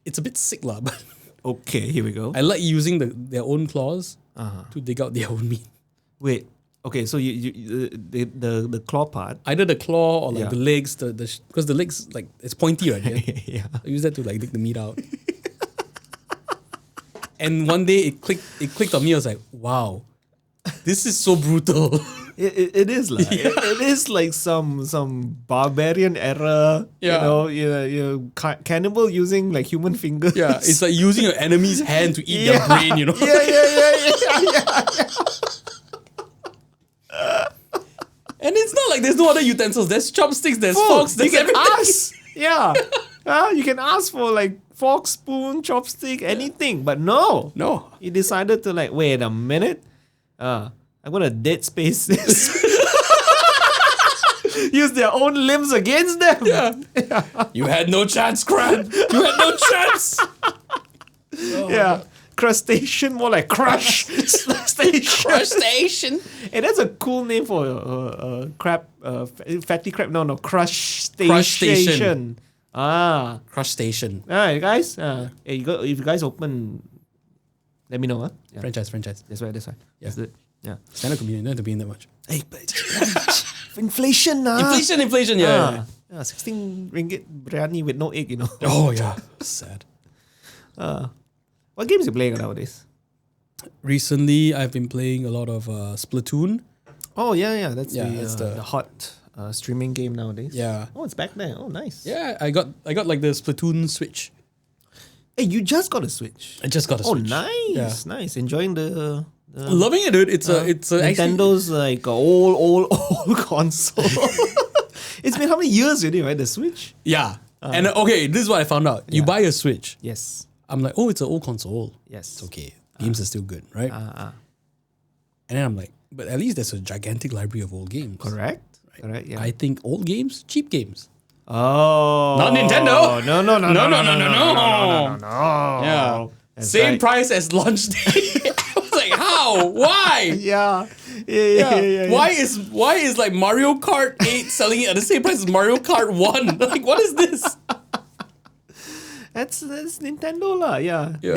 It's a bit sick lah, but Okay, here we go. I like using their own claws to dig out their own meat. Wait. Okay, so you the claw part. Either the claw or like the legs, because the legs like it's pointy, right? Yeah. Yeah. I use that to like dig the meat out. And one day it clicked on me. I was like, wow, this is so brutal. It is like it is like some barbarian era. Yeah. Cannibal using like human fingers. Yeah, it's like using your enemy's hand to eat their brain, you know? Yeah. And it's not like there's no other utensils. There's chopsticks, there's forks, there's you can everything. ask. Yeah. You can ask for like fork, spoon, chopstick, anything. But no. No. He decided to like, wait a minute. I'm gonna dead space this. Use their own limbs against them. Yeah. You had no chance, Crab. You had no chance. Yeah. Crustacean, more like crush station. Crustacean. Hey, that's a cool name for a crab, fatty crab. No, crush station. Crush station. Ah, Crush Station. alright, guys. Hey, if you guys open, let me know. Huh? Yeah, Franchise. that's right. Yeah. That's it. Yeah. Stand-up comedian, don't have to be in that much. Hey, but inflation, Inflation, yeah. 16 ringgit biryani with no egg, Oh, yeah. Sad. What games you playing nowadays? Recently, I've been playing a lot of Splatoon. Oh yeah. That's it's the hot streaming game nowadays. Yeah. Oh, it's back there. Oh, nice. Yeah, I got like the Splatoon Switch. Hey, you just got a Switch. I just got a Oh, Switch. nice. Enjoying the Loving it, dude. It's actually, Nintendo's like old console. It's been how many years already, right? The Switch. yeah. And okay, this is what I found out. You buy a Switch. Yes. I'm like, oh, it's an old console. Yes. It's okay. Games are still good, right? And then I'm like, but at least there's a gigantic library of old games. Correct. Correct. Yeah. I think old games, cheap games. Oh. Not Nintendo. No. No. Yeah. That's Same right. price as launch day. I was like, how? Why? Yeah. Why is like Mario Kart 8 selling it at the same price as Mario Kart 1? Like, what is this? That's Nintendo lah. Yeah. Yeah.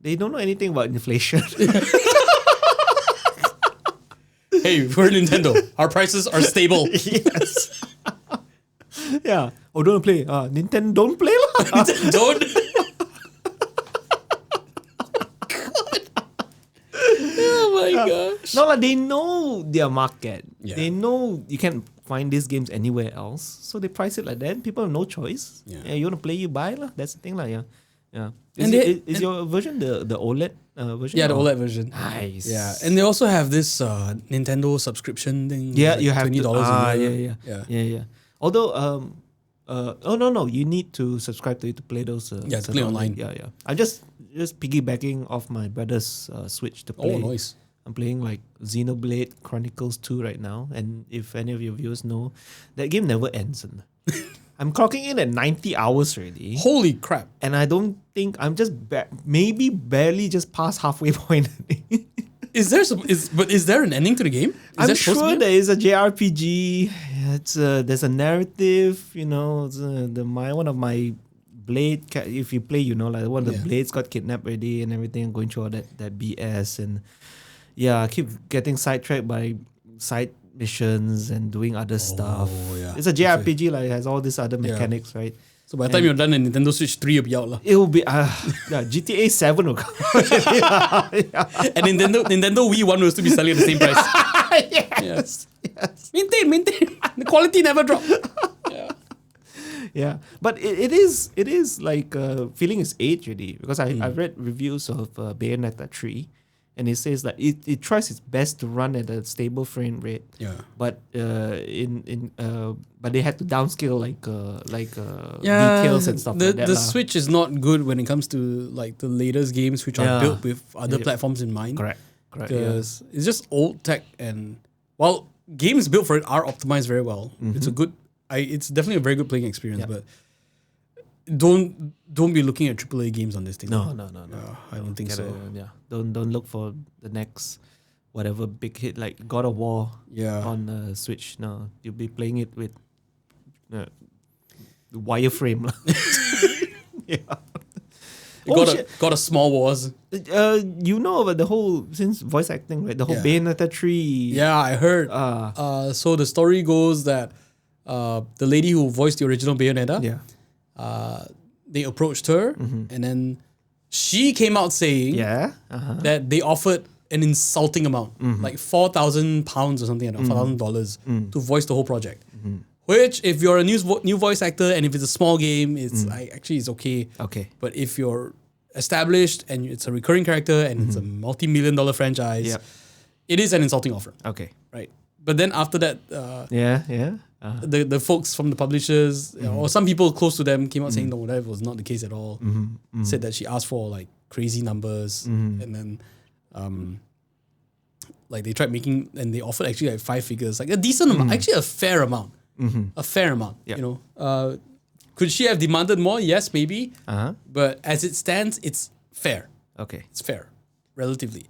They don't know anything about inflation. Hey, we're Nintendo. Our prices are stable. Yes. Yeah. Oh, don't play. Nintendo don't play lah. Don't. Oh my gosh. No, like they know their market. Yeah. They know you can't find these games anywhere else, so they price it like that. People have no choice. Yeah. You want to play, you buy lah. That's the thing lah. Yeah. And Is your version the OLED version? Yeah, the or- OLED version. Nice. Yeah, and they also have this Nintendo subscription thing. Yeah, like you have $20 a year. Yeah. Although no, you need to subscribe to it to play those. Yeah, to play online. Yeah. I'm just piggybacking off my brother's Switch to play. Oh, nice. I'm playing like Xenoblade Chronicles 2 right now, and if any of your viewers know, that game never ends. I'm clocking in at 90 hours already, Holy crap! and I don't think I'm just maybe barely just past halfway point. Is there an ending to the game? Is I'm that supposed to sure be? there is a JRPG. There's a narrative. It's, one of my blade. If you play, like one of the Yeah. blades got kidnapped already and everything. Going through all that BS, and yeah, I keep getting sidetracked by side missions and doing other stuff. yeah. It's a JRPG. Like it has all these other mechanics, right? So by the time you're done, the Nintendo Switch 3 will be out lah. It will be GTA 7 will come. And Nintendo Wii 1 will still be selling at the same price. Yes. Maintain. The quality never drop. Yeah, but it is like feeling its age already, because I've read reviews of Bayonetta 3, and it says that it tries its best to run at a stable frame rate. Yeah. But but they had to downscale details and stuff like that. The lah. Switch is not good when it comes to like the latest games which are Yeah. built with other Yeah. platforms in mind. Correct. Yeah. Because it's just old tech, and while games built for it are optimized very well, it's a good. It's definitely a very good playing experience, Yeah. but don't be looking at AAA games on this thing. No. I don't think so. Don't look for the next whatever big hit like God of War Yeah. on Switch. No, you'll be playing it with wireframe. lah. Yeah. Got a small wars. About the whole, since voice acting, right? The whole Yeah. Bayonetta 3. Yeah, I heard. Ah. So the story goes that the lady who voiced the original Bayonetta, Yeah. they approached her, and then She came out saying Yeah. that they offered an insulting amount, like £4,000 or something, like $4,000 to voice the whole project. Which, if you're a new voice actor and if it's a small game, actually it's okay. Okay. But if you're established and it's a recurring character and it's a multi-million-dollar franchise, Yep. it is an insulting offer, Okay. right? But then after that, Yeah. the folks from the publishers or some people close to them came out saying no, that was not the case at all. Said that she asked for like crazy numbers and then like they tried making and they offered actually like 5 figures, like a decent amount, actually a fair amount. A fair amount. Yep. You know. Could she have demanded more? Yes, maybe. Uh-huh. But as it stands, it's fair. Okay. It's fair, relatively.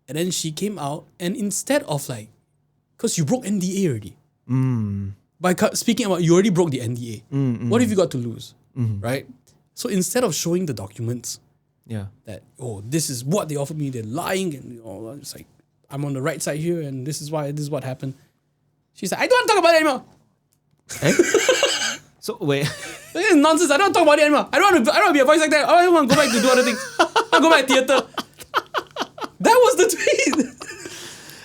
And then she came out and instead of like, because you broke NDA already. By speaking about, you already broke the NDA. What have you got to lose? Right? So instead of showing the documents Yeah. that, oh, this is what they offered me, they're lying, and it's like, I'm on the right side here, and this is what happened. She's like, I don't want to talk about it anymore. Eh? So wait. This is nonsense. I don't want to talk about it anymore. I don't want to be a voice actor. I want to go back to do other things. I want to go back to theater. That was the tweet.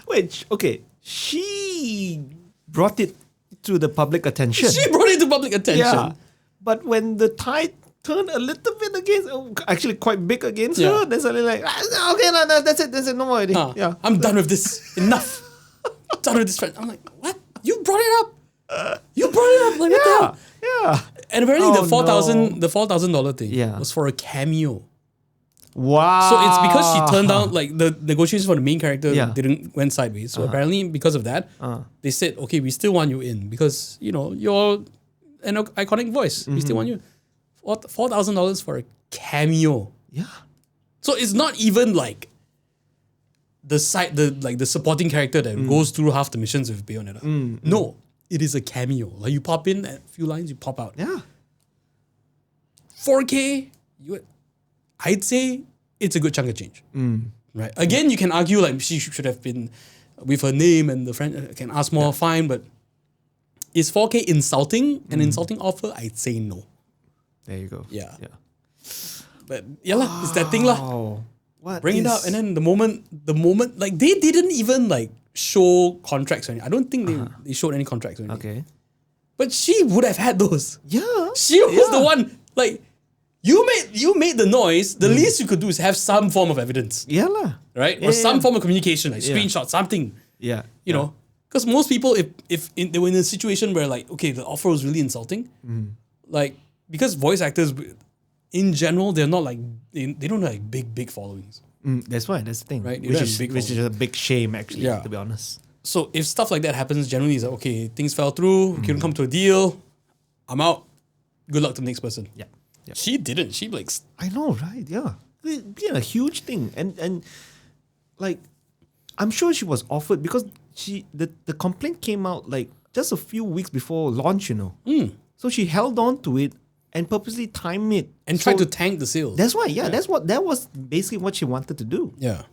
Wait. Okay. She brought it to the public attention. She brought it to public attention. Yeah. But when the tide turned a little bit against, actually quite big against her, then suddenly like, okay, no, that's it, no more already. Yeah. I'm done with this. Enough. Done with this friend. I'm like, what? You brought it up. You brought it up. Like, what the hell? Yeah. And apparently Oh, the $4,000 thing Yeah. was for a cameo. Wow. So it's because she turned down, like, the negotiations for the main character went sideways. So apparently because of that, they said, okay, we still want you in because, you're an iconic voice. We still want you. $4,000 for a cameo. Yeah. So it's not even like the supporting character that goes through half the missions with Bayonetta. No, it is a cameo. Like you pop in a few lines, you pop out. Yeah. 4K, I'd say it's a good chunk of change. Right. Again, you can argue like she should have been with her name and the friend can ask more, fine, but is 4K insulting? An insulting offer? I'd say no. There you go. Yeah. But yeah, it's that thing lah. Oh. What Bring it up, and then the moment, like they didn't even like show contracts or anything. I don't think they showed any contracts or anything. Okay. But she would have had those. Yeah. She was the one. Like you made the noise. The least you could do is have some form of evidence, Yeah lah. right? Or some form of communication, like screenshot, something. Yeah. You know, because most people, if they were in a situation where like, okay, the offer was really insulting, like because voice actors, in general, they're not like they don't have like big followings. That's why. That's the thing. Right, they Which don't is have big a big shame actually. Yeah. To be honest. So if stuff like that happens, generally it's like, okay, things fell through, we couldn't come to a deal, I'm out. Good luck to the next person. Yeah. She didn't. She like I know, right? Yeah. It's a huge thing. And like I'm sure she was offered because the complaint came out like just a few weeks before launch, So she held on to it and purposely timed it. and tried to tank the sales. That's why, that was basically what she wanted to do. Yeah.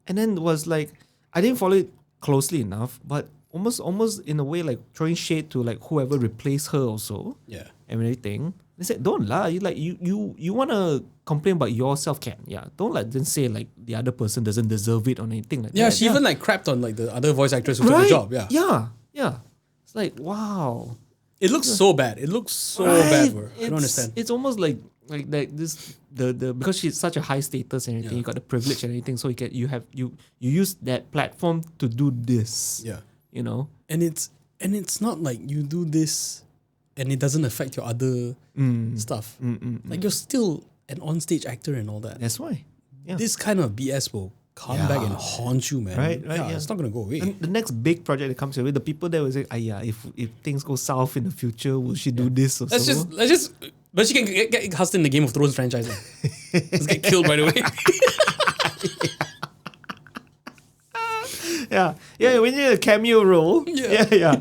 And then was like I didn't follow it closely enough, but almost in a way like throwing shade to like whoever replaced her also. Yeah. And everything. They said, don't lie. You wanna complain about yourself, can. Yeah. Don't then say like the other person doesn't deserve it or anything like that. Yeah, she even like crapped on like the other voice actress who took the job. Yeah. Yeah. It's like, wow. It looks so bad. It looks so bad for her. I don't understand. It's almost like this the because she's such a high status and everything, you got the privilege and everything, so you use that platform to do this. Yeah. And it's not like you do this and it doesn't affect your other stuff. Like you're still an onstage actor and all that. that's why. Yeah. This kind of BS will come back and haunt you, man. Right, Yeah, it's not gonna go away. And the next big project that comes your way, the people that will say, if things go south in the future, will she do this or Let's so? just. But she can get cast in the Game of Thrones franchise. Let's get killed right away. Yeah, when you're a cameo role. Yeah.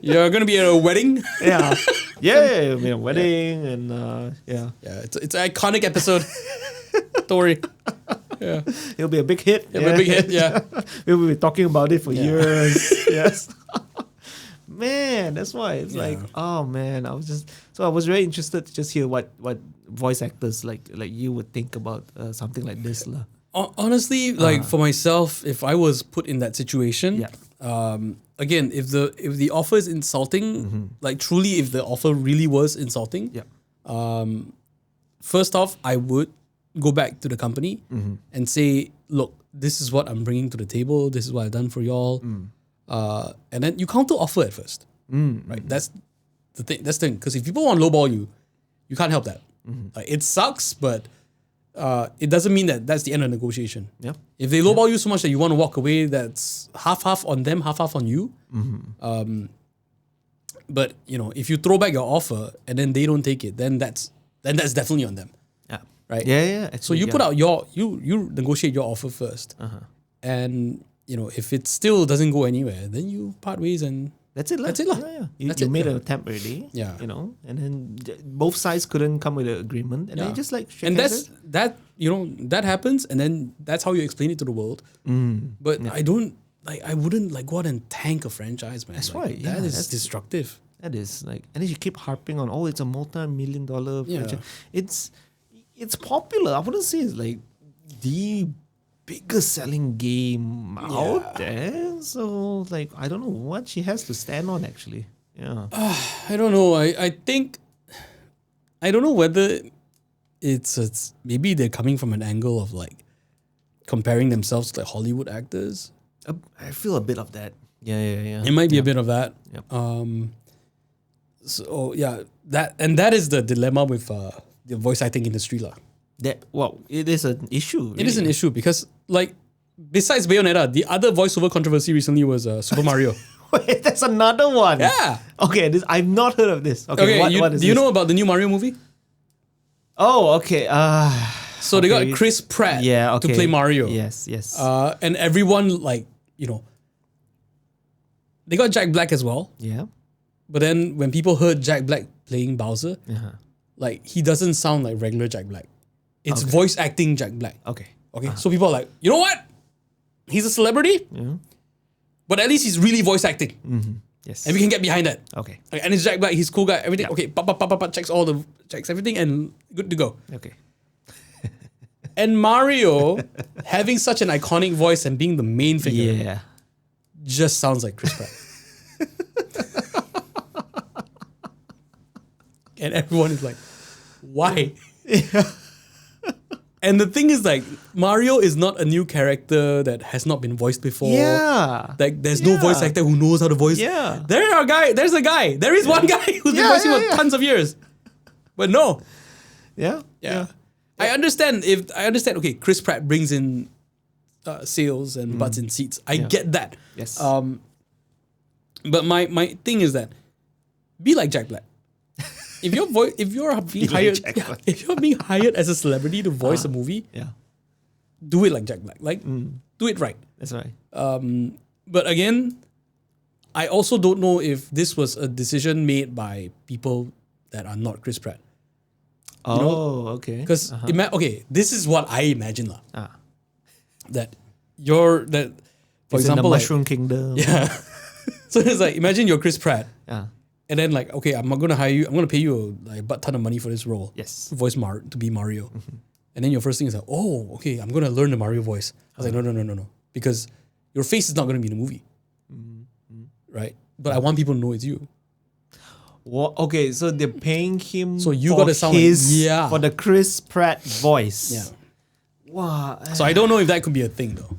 You're gonna be at a wedding. Yeah. A wedding and yeah. Yeah, it's an iconic episode. Don't worry. Yeah, It'll be a big hit. it'll be a big hit. Yeah. We'll be talking about it for years. Yes. man, that's why it's like, Yeah. oh man, I was very interested to just hear what voice actors like you would think about something like this lah. Honestly, like for myself, if I was put in that situation, Yeah. again, if the offer is insulting, like truly, if the offer really was insulting, Yeah. first off, I would go back to the company and say, look, this is what I'm bringing to the table. This is what I've done for y'all. And then you counter offer at first, right? That's the thing. That's the thing. Because if people want to lowball you, you can't help that. Like, it sucks, but it doesn't mean that that's the end of negotiation. Yeah. If they lowball you so much that you want to walk away, that's half on them, half on you. But if you throw back your offer and then they don't take it, then that's definitely on them, Yeah. right? Yeah. So you put out you negotiate your offer first, and if it still doesn't go anywhere, then you part ways and That's it lah. That's it lah. Yeah. You, That's you it, made yeah. an attempt already. Yeah. And then both sides couldn't come with an agreement, and then Yeah. just like shake and hands. that happens, and then that's how you explain it to the world. But I wouldn't like go out and tank a franchise, man. That's Like, right, yeah, That is that's- destructive. That is like, and then you keep harping on, oh, it's a multi-million-dollar Yeah. franchise. It's popular. I wouldn't say it's like the biggest selling game out there. So like, I don't know what she has to stand on actually. Yeah. I don't know. I think I don't know whether it's maybe they're coming from an angle of like comparing themselves to like Hollywood actors. I feel a bit of that. Yeah. It might be a bit of that. Yep. So yeah, that is the dilemma with the voice acting industry lah. It is an issue. It is an issue because like besides Bayonetta, the other voiceover controversy recently was Super Mario. Wait, that's another one. Yeah. Okay, I've not heard of this. Okay, Okay, what is do you this? know about the new Mario movie? Oh, okay. So they Okay. got Chris Pratt Yeah, okay. to play Mario. Yes. And everyone like they got Jack Black as well. Yeah. But then when people heard Jack Black playing Bowser, Uh-huh. like he doesn't sound like regular Jack Black. It's voice acting Jack Black. Okay. Okay, so people are like, you know what? He's a celebrity, but at least he's really voice acting, Yes. and we can get behind that. Okay. Okay, and it's Jack Black. He's a cool guy. Everything. Yeah. Okay, checks everything, and good to go. Okay. And Mario having such an iconic voice and being the main figure Yeah. just sounds like Chris Pratt. And everyone is like, why? And the thing is, like, Mario is not a new character that has not been voiced before. Yeah. Like, there's no voice Yeah. actor who knows how to voice. Yeah. There's a guy. There is one guy who's been Yeah, voicing yeah, for yeah. tons of years. But no. Yeah. Yeah. I understand okay, Chris Pratt brings in sales and butts in seats. I get that. Yes. But my thing is that be like Jack Black. If you're being like hired, Jack Black. if you're being hired as a celebrity to voice a movie, Yeah. do it like Jack Black. Like do it right. That's right. But again, I also don't know if this was a decision made by people that are not Chris Pratt. Okay. Because this is what I imagine lah. Ah. That for It's in example, the like, Mushroom Kingdom. yeah. So it's like imagine you're Chris Pratt, Yeah. and then like okay, I'm gonna hire you. I'm gonna pay you like a butt ton of money for this role. Yes. To voice to be Mario, and then your first thing is like, oh, okay, I'm gonna learn the Mario voice. I was like, no, because your face is not gonna be in the movie, right? But I want people to know it's you. What? Okay, so they're paying him. So you for gotta sound like- his yeah. for the Chris Pratt voice. Yeah. Wow. So I don't know if that could be a thing though.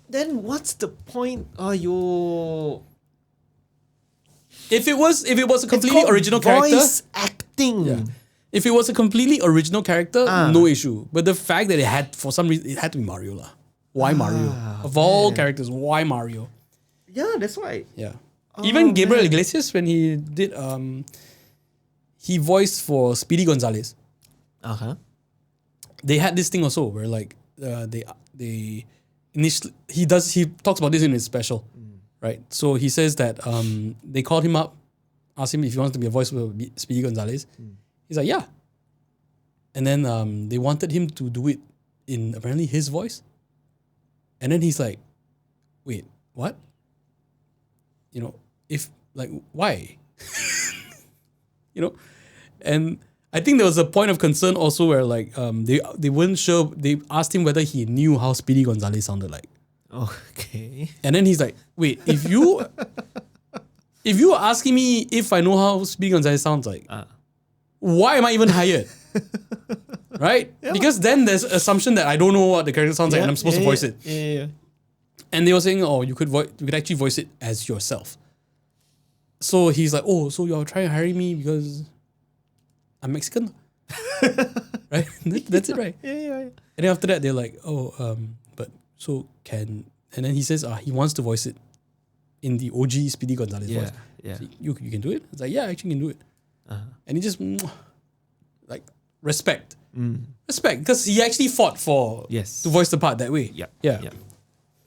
Then what's the point? You. If it was a completely original character, voice acting. yeah. If it was a completely original character, no issue. But the fact that for some reason it had to be Mario lah. Why Mario? Of all characters, why Mario? Yeah, that's why. Yeah. Even Gabriel Iglesias when he did he voiced for Speedy Gonzalez. They had this thing also where like they initially he talks about this in his special. Right. So he says that they called him up, asked him if he wants to be a voice for Speedy Gonzalez. He's like, yeah. And then they wanted him to do it in apparently his voice. And then he's like, wait, what? like why? You know, and I think there was a point of concern also where like they weren't sure. They asked him whether he knew how Speedy Gonzalez sounded like, Okay. and then he's like, "Wait, if you are asking me if I know how Speedy Gonzalez sounds like, why am I even hired?" Right? Because then there's assumption that I don't know what the character sounds like and I'm supposed to voice it. Yeah. And they were saying, "Oh, you could actually voice it as yourself." So he's like, "Oh, so you're trying to hire me because I'm Mexican?" Right? That's it, right? Yeah. And then after that, they're like, "Oh, but so can..." And then he says, he wants to voice it in the OG Speedy Gonzalez voice. Yeah. So you can do it? It's like, yeah, I actually can do it. And he just, like, respect. Respect, because he actually fought for to voice the part that way. Yeah.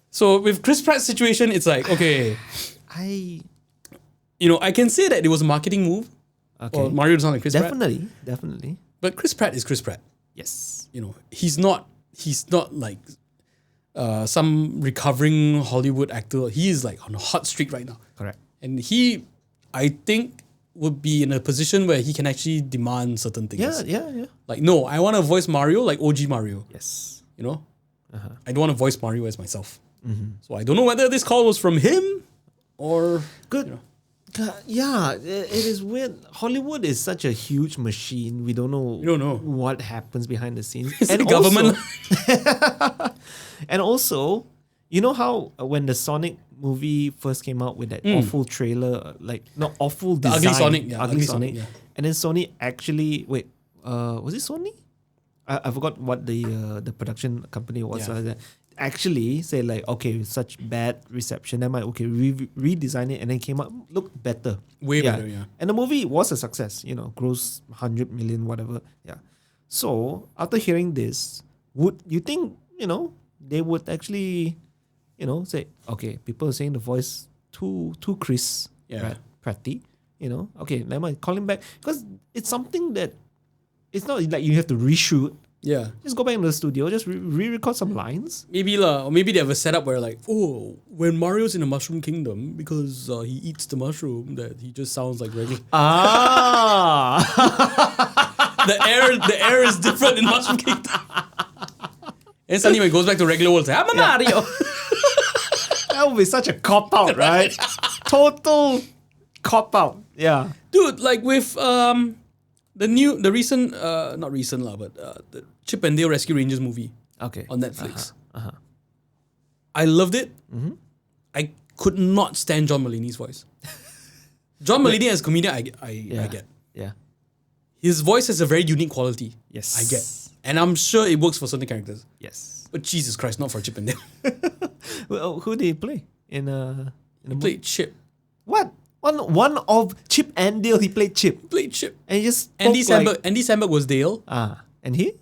So with Chris Pratt's situation, it's like, okay, I I can say that it was a marketing move. okay. Or Mario doesn't like Chris Pratt. Definitely. But Chris Pratt is Chris Pratt. Yes. He's not like some recovering Hollywood actor. He is like on a hot streak right now. Correct. And he, I think, would be in a position where he can actually demand certain things. Yeah. Like, no, I want to voice Mario like OG Mario. Yes. I don't want to voice Mario as myself. So I don't know whether this call was from him or... Good. Yeah, it is weird. Hollywood is such a huge machine. We don't know what happens behind the scenes. Is it the government? And also, you know how when the Sonic movie first came out with that awful trailer, like not awful design, Ugly Sonic, ugly Sonic, yeah. and then Sony actually was it Sony? I forgot what the production company was. Yeah. Actually say like, okay, such bad reception, I might redesign it, and then came out look better, Way better, yeah. And the movie was a success, gross 100 million, whatever, yeah. So after hearing this, would you think they would actually, say, okay, people are saying the voice too Chris Pratty, okay, never mind, call him back, because it's something that it's not like you have to reshoot. Yeah. Just go back into the studio, just re-record some lines. Maybe or maybe they have a setup where like, oh, when Mario's in the Mushroom Kingdom, because he eats the mushroom, that he just sounds like regular. the air is different in Mushroom Kingdom. And suddenly when it goes back to regular world, it's like, I'm a Mario. That would be such a cop-out, right? Total cop-out. Yeah. Dude, like with the recent, not recent lah, but the Chip and Dale Rescue Rangers movie on Netflix. I loved it. I could not stand John Mulaney's voice. John Mulaney as a comedian, I get. Yeah. His voice has a very unique quality. Yes. I get. And I'm sure it works for certain characters. Yes. But Jesus Christ, not for Chip and Dale. Well, who did he play in the He played Chip. What? One of Chip and Dale, he played Chip. Played Chip. And he just Andy spoke Samberg. Andy Samberg was Dale. And he?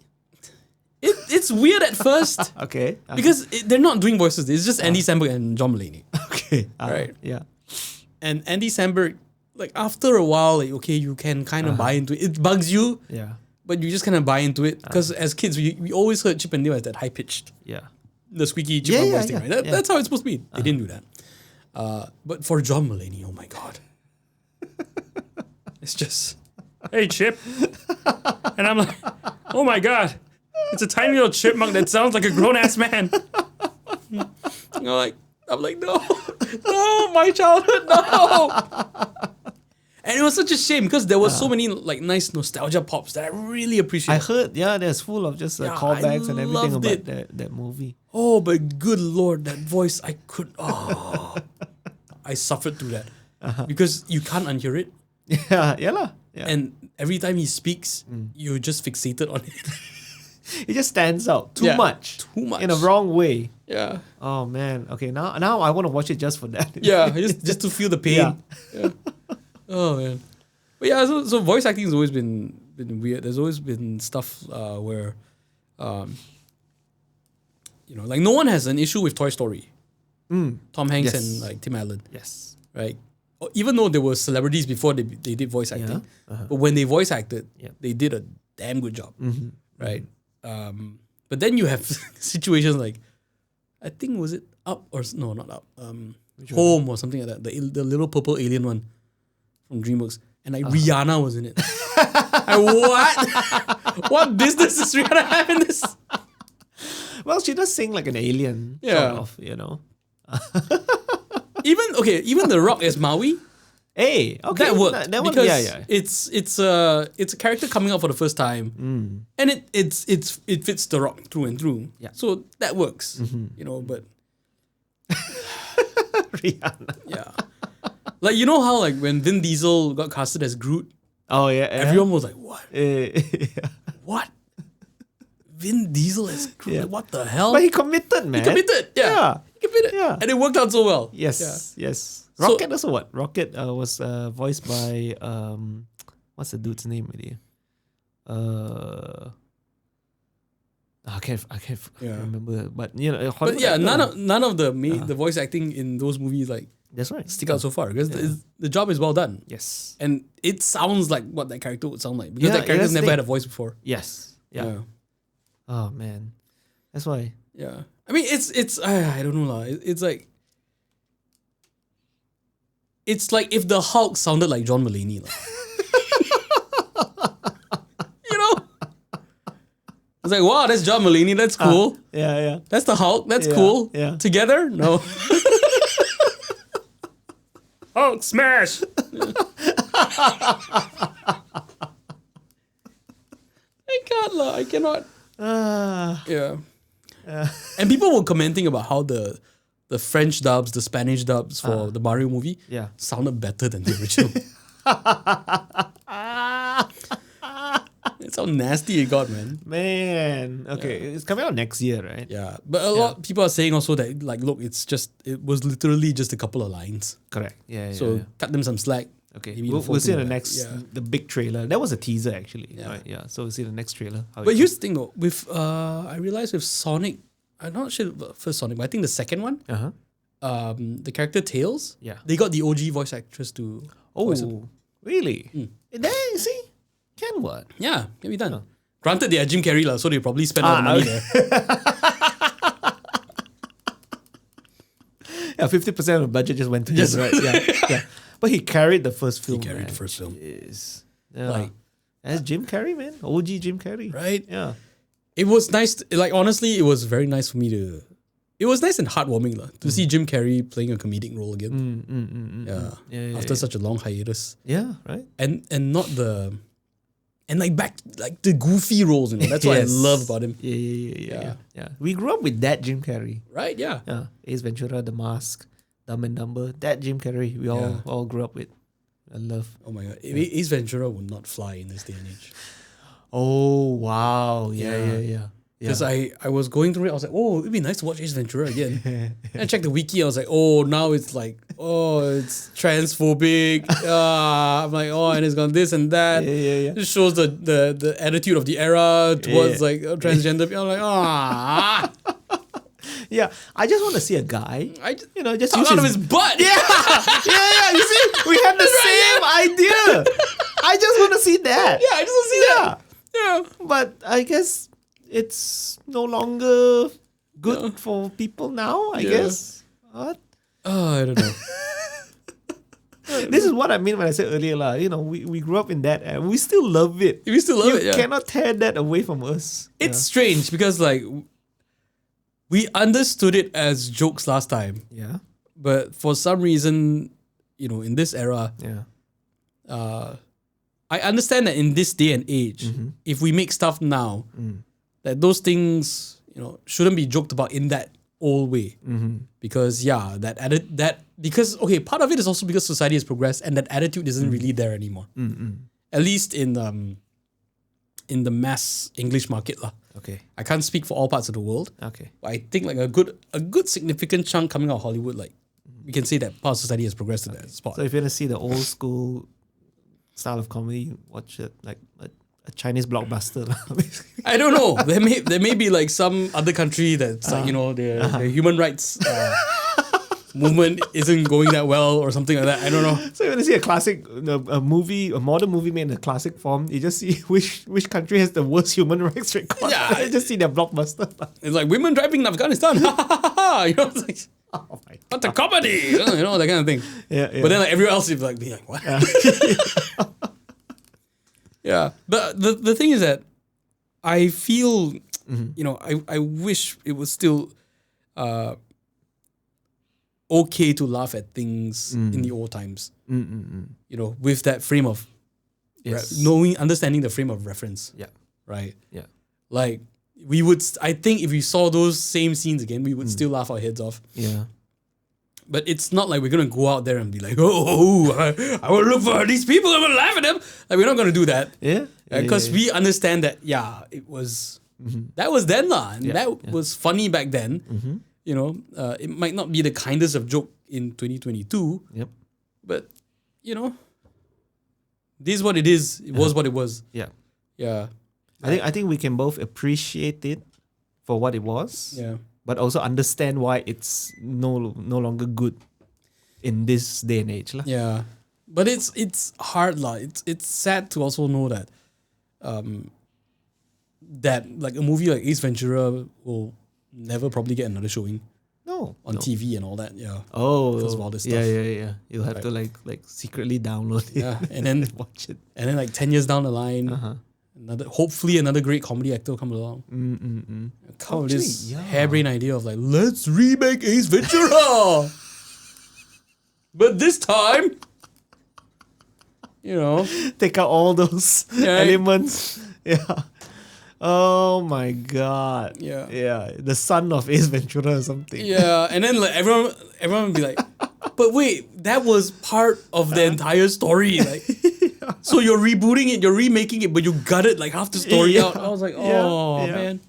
It's weird at first. Okay. Because they're not doing voices. It's just Andy Samberg and John Mulaney. Okay. Right. Yeah. And Andy Samberg, like after a while, like, okay, you can kind of buy into it. It bugs you, Yeah. but you just kind of buy into it. Because as kids, we always heard Chip and Dale as that high pitched, Yeah. the squeaky chipmunk voice thing, right? Yeah. That's how it's supposed to be. They didn't do that. But for John Mulaney, oh my God. It's just, hey, Chip. And I'm like, oh my God. It's a tiny little chipmunk that sounds like a grown-ass man. I'm like, no, my childhood, no. And it was such a shame because there was so many like nice nostalgia pops that I really appreciate. I heard, there's full of just callbacks and everything loved about that movie. Oh, but good Lord, that voice, I suffered through that. Because you can't unhear it. Yeah. And every time he speaks, you're just fixated on it. It just stands out too Yeah, much. too much. In a wrong way. Yeah. Oh man. Okay, now I want to watch it just for that. Yeah, just to feel the pain. Yeah. Oh man. But yeah, so voice acting has always been weird. There's always been stuff where like no one has an issue with Toy Story. Tom Hanks Yes. and like Tim Allen. Yes. Right? Even though there were celebrities before they did voice acting. But when they voice acted, they did a damn good job. Right? But then you have situations like, I think was it Up or no, not Up. Home or something like that. The little purple alien one. from DreamWorks, and like Rihanna was in it. Like, what? What business does Rihanna have in this? Well, she does sing like an alien, Yeah. sort of, you know. Even The Rock as Maui, Hey, okay. that worked That one, because yeah. it's a character coming out for the first time, and it fits The Rock through and through. Yeah. So that works, you know. But Rihanna. yeah, like you know how like when Vin Diesel got casted as Groot, Oh, yeah. everyone was like, "What? Yeah. What? Vin Diesel as Groot? Yeah. Like, what the hell?" But he committed, man. He committed, yeah. He committed, Yeah. and it worked out so well. Yes, Yeah. yes. So- Rocket also what? Rocket was voiced by what's the dude's name already? I can't Yeah. remember. But you know, But Hollywood yeah, actor. none of the voice acting in those movies like That's right. stick out so far because the job is well done. Yes, And it sounds like what that character would sound like because Yeah, that character's that's the never had a thing. voice before. yes, yeah. Oh man, that's why. Yeah. I mean, it's I don't know lah. It's like if the Hulk sounded like John Mulaney lah. You know, it's like wow, that's John Mulaney. That's cool. Yeah. That's the Hulk. That's Yeah, cool. yeah. Together, no. Hulk smash. I can't lah. I cannot. Yeah. And people were commenting about how the French dubs, the Spanish dubs for the Mario movie Yeah. sounded better than the original. It's how nasty it got, man. Man, okay, it's coming out next year, right? Yeah. But a lot of people are saying also that like look, it was literally just a couple of lines. Correct. Yeah. So yeah. cut them some slack. Okay, Maybe we'll see in the focus on that. next, Yeah. the big trailer. That was a teaser actually, Yeah. right? Yeah, so we'll see the next trailer. how But it here's the thing though, with I realized with Sonic, I'm not sure about first Sonic, but I think the second one, goes. the character Tails, Yeah. they got the OG voice actress to voice it. Oh, really? There, you see, can what? Yeah, can be done. Granted, they are Jim Carrey lah, so they probably spend a lot of money there. Yeah, 50% of the budget just went to him, right? Yeah. But he carried the first film. carried man. the first film. Jeez. Yeah. Like- That's Jim Carrey, man. OG Jim Carrey. Right? Yeah. It was nice. Like honestly, it was very nice for me to. It was nice and heartwarming lah to see Jim Carrey playing a comedic role again. Yeah, After such a long hiatus, Yeah, right? and not the, and like back like the goofy roles. You know, that's what I Yes. love about him. Yeah. We grew up with that Jim Carrey. Right? Yeah. Yeah. Ace Ventura, The Mask, Dumb and Dumber. That Jim Carrey we all grew up with. I love. Oh my god, Ace Ventura would not fly in this day and age. Oh, wow. Yeah. Because I was going through it, I was like, oh, it'd be nice to watch Ace Ventura again. And I checked the wiki, I was like, oh, now it's like, oh, it's transphobic. I'm like, oh, and it's gone this and that. Yeah. It shows the attitude of the era towards like transgender people. I'm like, ah, Yeah. I just want to see a guy, I just, just out use of his butt. Yeah. You see, we have the same idea. I just want to see that. Yeah, I just want to see that. Yeah. But I guess it's no longer good for people now, I Yeah. guess. What? Oh, I don't know. This is what I mean when I said earlier, lah. We grew up in that and we still love it. We still love You it. Yeah. cannot tear that away from us. It's strange because like we understood it as jokes last time, Yeah. but for some reason, in this era, Yeah. I understand that in this day and age, if we make stuff now, that those things, shouldn't be joked about in that old way. Because because part of it is also because society has progressed and that attitude isn't really there anymore. At least in the mass English market lah. Okay. I can't speak for all parts of the world, Okay. but I think like a good significant chunk coming out of Hollywood, like we can say that part of society has progressed to that spot. So if you want to see the old school style of comedy, watch it like a Chinese blockbuster. I don't know. There may be like some other country that's like, their human rights movement isn't going that well or something like that. I don't know. So you want to see a classic, a modern movie made in a classic form, you just see which country has the worst human rights record. Yeah. You just see their blockbuster. It's like women driving in Afghanistan. It's like, What a comedy, you know, that kind of thing. Yeah, yeah. But then like everyone else is like being like, what? Yeah. But the thing is that I feel, you know, I wish it was still okay to laugh at things in the old times. You know, with that frame of Yes. understanding the frame of reference. Yeah. Right. Yeah. Like we would, I think if we saw those same scenes again, we would still laugh our heads off. Yeah. But it's not like we're gonna go out there and be like, oh, I will look for these people, I will laugh at them. Like we're not gonna do that. Yeah. Because we understand that, it was, that was then lah, and that was funny back then. You know, it might not be the kindest of joke in 2022, Yep. but you know, this is what it is. It was what it was. Yeah. Yeah. I think we can both appreciate it for what it was. Yeah. But also understand why it's no longer good in this day and age. Yeah. But it's hard lah. It's sad to also know that that like a movie like Ace Ventura will never probably get another showing No. on TV and all that. Yeah. Oh. Because of all this Yeah, stuff. yeah. You'll have to like secretly download it. Yeah. And then watch it. and then like 10 years down the line, hopefully another great comedy actor comes along. Come with this Actually, yeah. harebrained idea of like, let's remake Ace Ventura. But this time, you know, Take out all those elements. Yeah. Oh my god. Yeah. Yeah. The son of Ace Ventura or something. yeah, and then like everyone would be like, but wait, that was part of the entire story. Like, so you're rebooting it, you're remaking it, but you gutted like half the story out. I was like, oh Yeah. man.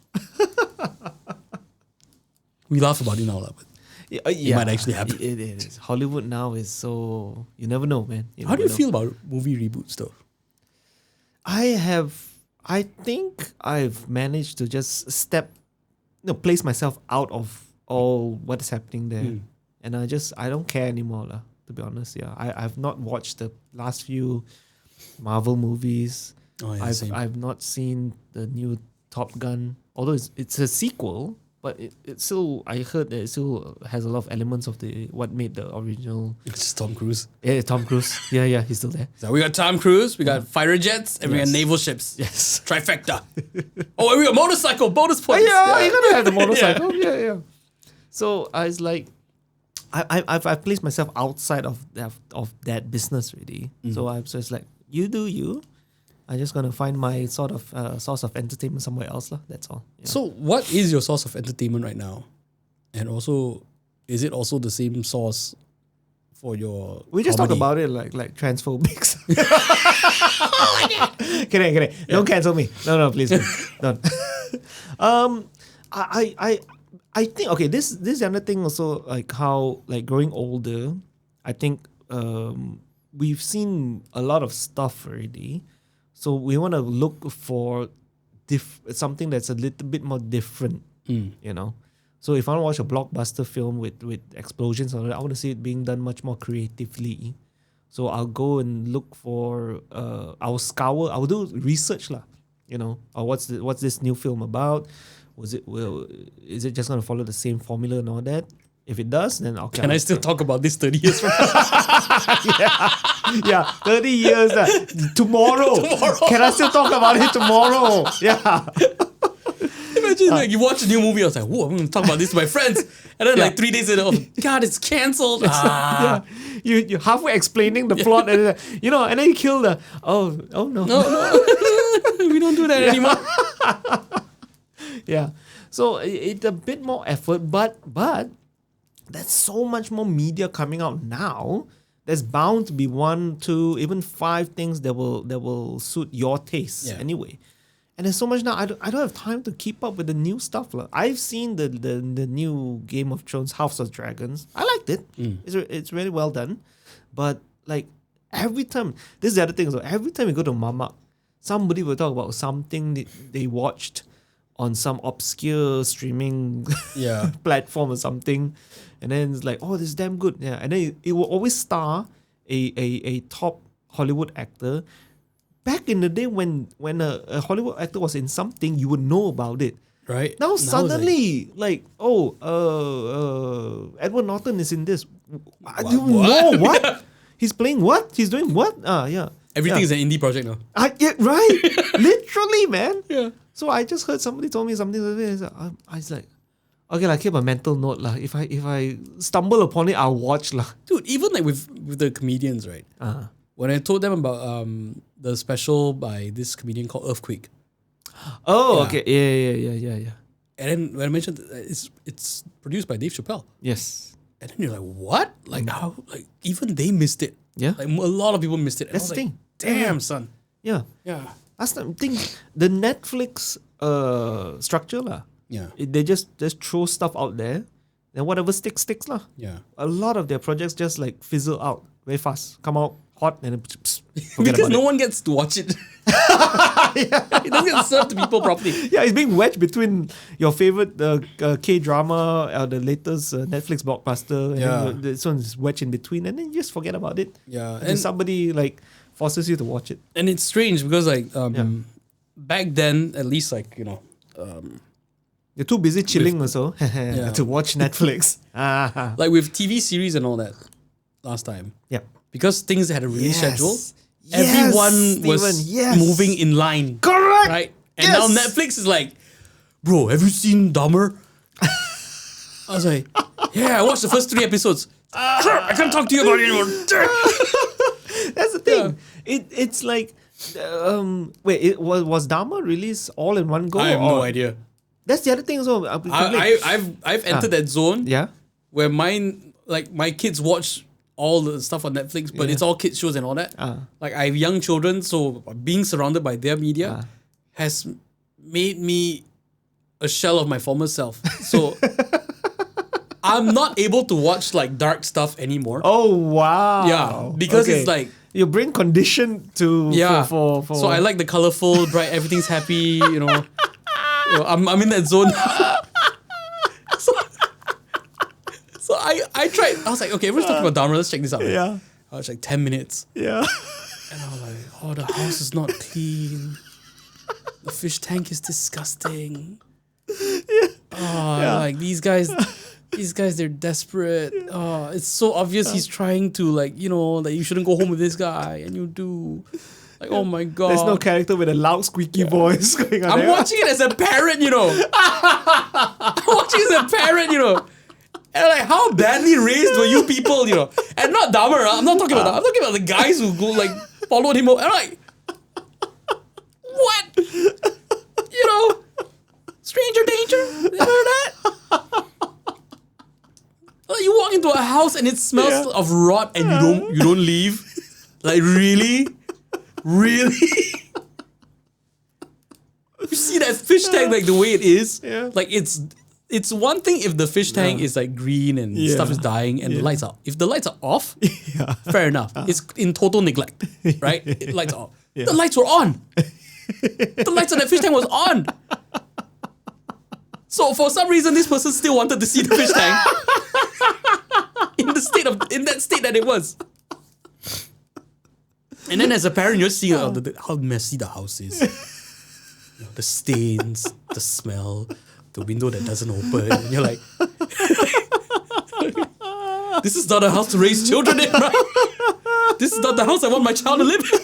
We laugh about it now, lah, but It might actually happen. It is. Hollywood now is so, you never know, man. how do you never know. feel about movie reboots though? I think I've managed to just place myself out of all what is happening there. And I don't care anymore, lah, to be honest. Yeah. I've not watched the last few Marvel movies. Oh yeah, same. I've not seen the new Top Gun. Although it's a sequel, but it still, I heard that it still has a lot of elements of what made the original. It's just Tom Cruise. Yeah, Tom Cruise. Yeah, he's still there. So we got Tom Cruise, we got fighter jets, and we got naval ships. Yes. Trifecta. Oh, and we got motorcycle, bonus points. Yeah, you gotta have the motorcycle. Yeah. So I was like, I've placed myself outside of that business really. So I'm just like, you do you. I'm just gonna find my sort of source of entertainment somewhere else, lah. That's all. Yeah. So what is your source of entertainment right now? And also, is it also the same source for your We just talk comedy? about it like transphobics. Kidding. Don't cancel me. No, please don't. I think okay. This is another thing also, like how like growing older. I think we've seen a lot of stuff already, so we want to look for something that's a little bit more different. You know. So if I want to watch a blockbuster film with explosions on it, I want to see it being done much more creatively. So I'll go and look for I'll do research lah. You know, what's this new film about? Is it just gonna follow the same formula and all that? If it does, then okay. Can I still talk about this 30 years from now? Yeah, 30 years. Tomorrow. Can I still talk about it tomorrow? Yeah. Imagine like you watch a new movie, I was like, whoa, I'm gonna talk about this to my friends. And then like 3 days later, oh, God, it's cancelled. Yeah. You halfway explaining the plot and then, and then you kill the no. No. We don't do that anymore. Yeah. So it's a bit more effort, but there's so much more media coming out now. There's bound to be 1, 2, even 5 things that will suit your taste anyway. And there's so much now. I don't have time to keep up with the new stuff. I've seen the new Game of Thrones, House of Dragons. I liked it. It's really well done. But like every time, this is the other thing. So every time you go to Mamak, somebody will talk about something they watched on some obscure streaming platform or something, and then it's like, oh, this is damn good. Yeah, and then it will always star a top Hollywood actor. Back in the day when a Hollywood actor was in something, you would know about it. Right. Now it's like, suddenly, Edward Norton is in this. I don't What? know what. He's playing what? He's doing what? Yeah. everything yeah. is an indie project now. Yeah, right. Literally, man. Yeah. So I just heard somebody told me something like this. I was like, okay, keep a mental note lah. If I stumble upon it, I'll watch lah. Dude, even like with the comedians, right? When I told them about the special by this comedian called Earthquake, Oh, Yeah. okay. Yeah. and then when I mentioned it's produced by Dave Chappelle, Yes. and then you're like, what? Like how? Like even they missed it. Yeah. Like a lot of people missed it. And That's I was the like, thing. damn, son. Yeah. Yeah. That's the thing. The Netflix structure lah. Yeah. They just throw stuff out there, and whatever sticks lah. Yeah. A lot of their projects just like fizzle out very fast, come out hot, and then forget Because about no it. one gets to watch it. It doesn't get served to people properly. Yeah, it's being wedged between your favorite K drama or the latest Netflix blockbuster. And Yeah. then this one is wedged in between, and then you just forget about it. Yeah. And then somebody like forces you to watch it. And it's strange because like back then, at least like, You're too busy chilling also Yeah. to watch Netflix. like with TV series and all that last time, Yeah. because things had a release Yes. schedule, Yes, everyone was Steven, yes. moving in line. Correct. Right? And now Yes. Netflix is like, bro, have you seen Dahmer? I was like, yeah, I watched the first 3 episodes. I can't talk to you about it anymore. That's the thing. It's like, wait, was Dharma released all in one go? I have no or- idea. That's the other thing also. I've entered that zone yeah. where mine, like my kids watch all the stuff on Netflix, but it's all kids shows and all that. Like I have young children, so being surrounded by their media has made me a shell of my former self. So I'm not able to watch like dark stuff anymore. Oh wow. Yeah, because it's like your brain conditioned to for So I like the colorful, bright, everything's happy. You know, I'm in that zone. so I tried. I was like, okay, everyone's talking about Dharma. Let's check this out. Yeah. I was like 10 minutes, Yeah. and I was like, oh, the house is not clean. The fish tank is disgusting. Like these guys, they're desperate. Oh, it's so obvious he's trying to like, like you shouldn't go home with this guy, and you do. Like, oh my god. There's no character with a loud squeaky voice going on. I'm there. watching it as a parent, I'm watching it as a parent, And like, how badly raised were you people, And not Dahmer, I'm not talking about that. I'm talking about the guys who go like followed him. And I'm like, what? Stranger danger? You know that? Like, you walk into a house and it smells of rot and you don't leave. Like really? Really? You see that fish tank like the way it is? Yeah. Like it's one thing if the fish tank is like green and stuff is dying and the lights are. If the lights are off, fair enough. It's in total neglect, right? Lights are off. The lights were on. The lights on that fish tank was on. So for some reason, this person still wanted to see the fish tank in that state that it was. And then as a parent, you're seeing how messy the house is. The stains, the smell, the window that doesn't open. And you're like, this is not a house to raise children in, right? This is not the house I want my child to live in.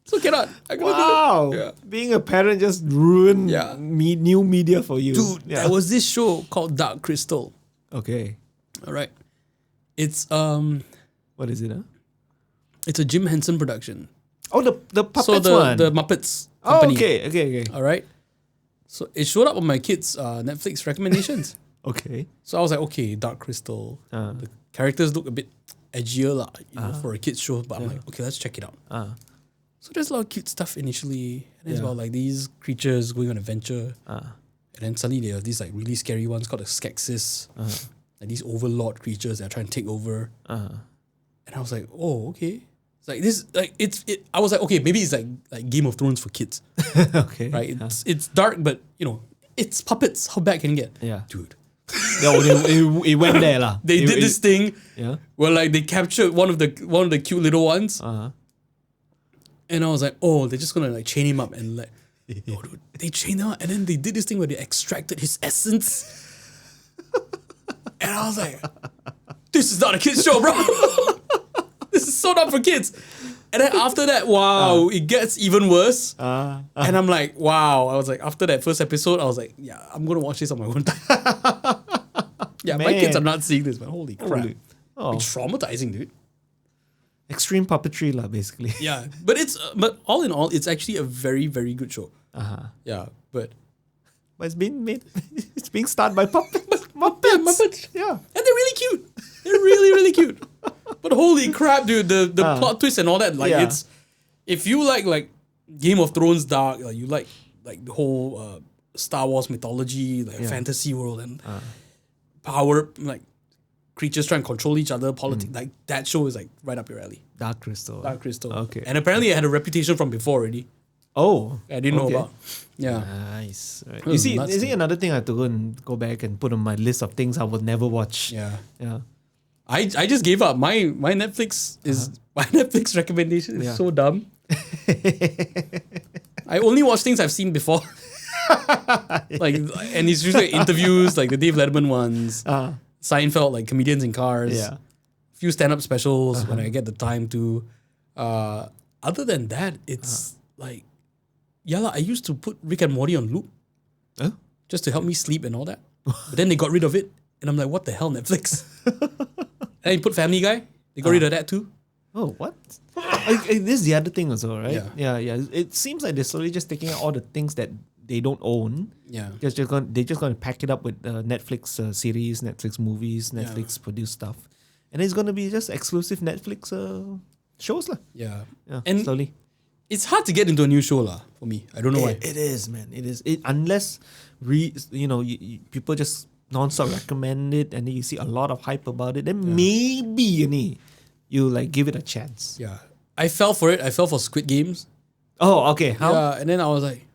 So cannot. I cannot Wow. do it. Yeah. Being a parent just ruined Yeah. new media for you. Dude, there was this show called Dark Crystal. Okay. All right. It's What is it? it's a Jim Henson production. Oh, the puppets So one. the Muppets oh, company. okay. All right. So it showed up on my kids' Netflix recommendations. Okay. So I was like, okay, Dark Crystal. The characters look a bit edgier for a kids show, but I'm like, okay, let's check it out. So there's a lot of cute stuff initially, and it's about like these creatures going on an adventure, and then suddenly there are these like really scary ones called the Skeksis, like these overlord creatures that are trying to take over. And I was like, oh, okay. It's like this, like I was like, okay, maybe it's like Game of Thrones for kids, Okay. right? It's dark, but it's puppets. How bad can it get? Yeah. Dude. It went there lah. They did this thing Yeah. where like they captured one of the cute little ones, and I was like, oh, they're just gonna like chain him up and like No, dude, they chained him, and then they did this thing where they extracted his essence. And I was like, this is not a kid's show, bro. This is so not for kids. And then after that, wow, it gets even worse. And I'm like, wow. I was like, after that first episode, I was like, yeah, I'm going to watch this on my own time. Yeah, my kids are not seeing this, man. Holy crap. Oh. It's traumatizing, dude. Extreme puppetry, lah, basically. Yeah, but all in all, it's actually a very, very good show. Yeah, but it's being made. It's being starred by Muppets. Yeah. And they're really cute. They're really, really cute. But holy crap, dude, the plot twist and all that, like it's if you like Game of Thrones dark, like you like the whole Star Wars mythology, like fantasy world and power, like creatures trying to control each other, politics, like that show is like right up your alley. Dark Crystal. Dark Crystal. Okay. And apparently it had a reputation from before already. Oh. I didn't know about. Yeah. Nice. Right. was You nuts, see dude. another thing I have to go back and put on my list of things I will never watch. Yeah. Yeah. I just gave up. My Netflix is my Netflix recommendation is so dumb. I only watch things I've seen before. Like, and it's usually interviews, like the Dave Letterman ones, Seinfeld, like comedians in cars, Yeah. few stand-up specials when I get the time to. Other than that, it's like, I used to put Rick and Morty on loop Huh? just to help me sleep and all that. But then they got rid of it, and I'm like, what the hell, Netflix? And you put Family Guy, they got rid of that too. Oh, what? This is the other thing also, right? Yeah. Yeah. It seems like they're slowly just taking out all the things that they don't own. Yeah. They're just going to pack it up with Netflix series, Netflix movies, Netflix produced stuff. And it's going to be just exclusive Netflix shows lah. Yeah. Yeah, And slowly. it's hard to get into a new show lah for me. I don't know why. It is, man. It is. Unless, people just non-stop recommend it and then you see a lot of hype about it, then maybe you like give it a chance. Yeah. I fell for it. I fell for Squid Games. Oh, okay. How Yeah, and then I was like,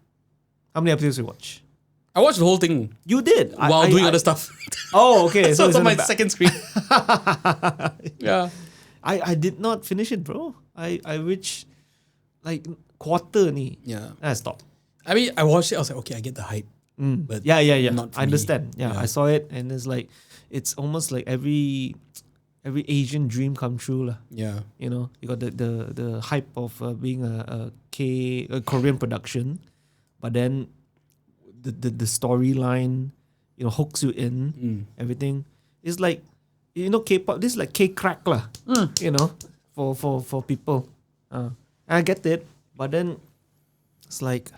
many episodes you watch? I watched the whole thing You did while doing other stuff. Oh, okay. So it's on in my the second screen. Yeah. I did not finish it, bro. I reached like quarter ni. Yeah. And I stopped. I mean, I watched it. I was like, okay, I get the hype. But Yeah. not for I understand. me. Yeah, I saw it and it's like it's almost like every Asian dream come true lah. Yeah. You know, you got the hype of being a Korean production, but then the storyline, hooks you in. Everything is like, K-pop. This is like K-crack lah. For people. I get it, but then it's like,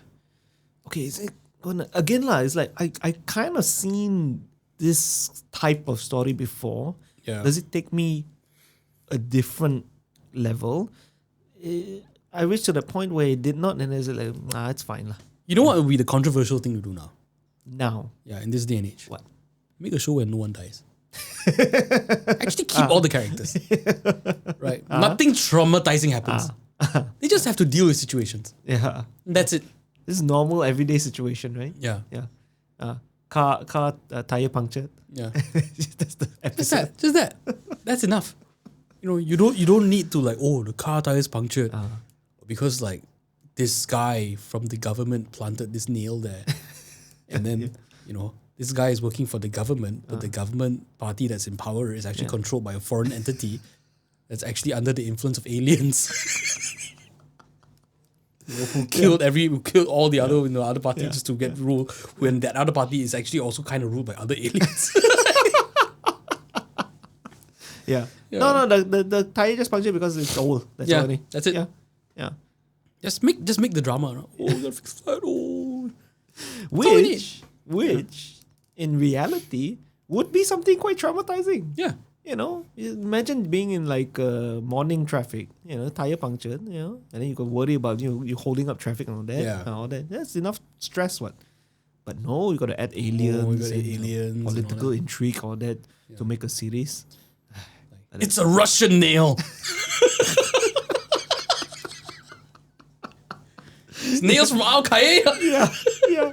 okay, is it gonna again lah? It's like I kind of seen this type of story before. Yeah. Does it take me a different level? I reached to the point where it did not, and it's like, it's fine lah. You know what would be the controversial thing to do now? Now, Yeah, in this day and age. what? Make a show where no one dies. Actually keep all the characters. Right? Nothing traumatizing happens. They just have to deal with situations. Yeah, That's it. this is normal everyday situation, right? Yeah. Yeah. Car tire punctured. Yeah. That's the Just episode. that. Just that. That's enough. You don't need to like, the car tire is punctured. Because like this guy from the government planted this nail there. And then, this guy is working for the government, but the government party that's in power is actually controlled by a foreign entity that's actually under the influence of aliens. Who killed all the other in the other party just to get rule, when that other party is actually also kind of ruled by other aliens. Yeah. Yeah. No, the tire just punctured because it's old. That's Yeah, all only. that's it. Yeah. Yeah. Just make the drama. No? Oh, you gotta fix that. Oh. Which in reality would be something quite traumatizing. Yeah. Imagine being in like morning traffic, tire punctured, and then you could worry about you holding up traffic and all that. Yeah. And all that. That's enough stress, what? But no, you got to add aliens, aliens and all political that. intrigue, all that to make a series. It's a Russian nail. It's nails from Al Qaeda. Yeah, yeah.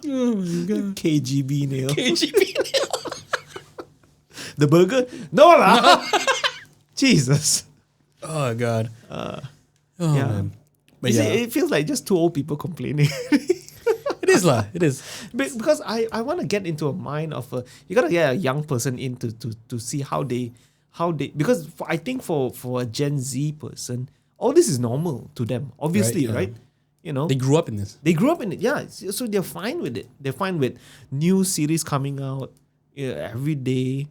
Oh my god. KGB nail. KGB nail. The burger? No lah. Jesus. Oh god. Yeah. Man. But You see, yeah. it feels like just two old people complaining. It is lah. It is. Because I want to get into a mind of you gotta get a young person in to see how they because I think for a Gen Z person, all this is normal to them, obviously, Right, right? yeah. You know, They grew up in this. they grew up in it, yeah. So they're fine with it. They're fine with new series coming out every day.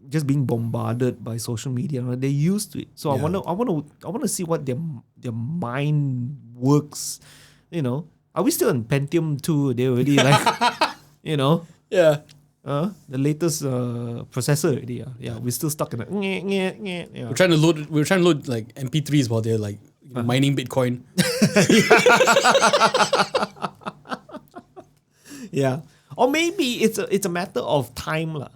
Just being bombarded by social media, right? They're used to it. So Yeah. I want to see what their mind works. You know, are we still in Pentium 2? They already like, you know, Yeah. the latest processor already. Yeah, we're still stuck in the yeah. We're trying to load like MP3s while they're like mining Bitcoin. Yeah. Or maybe it's a matter of time lah.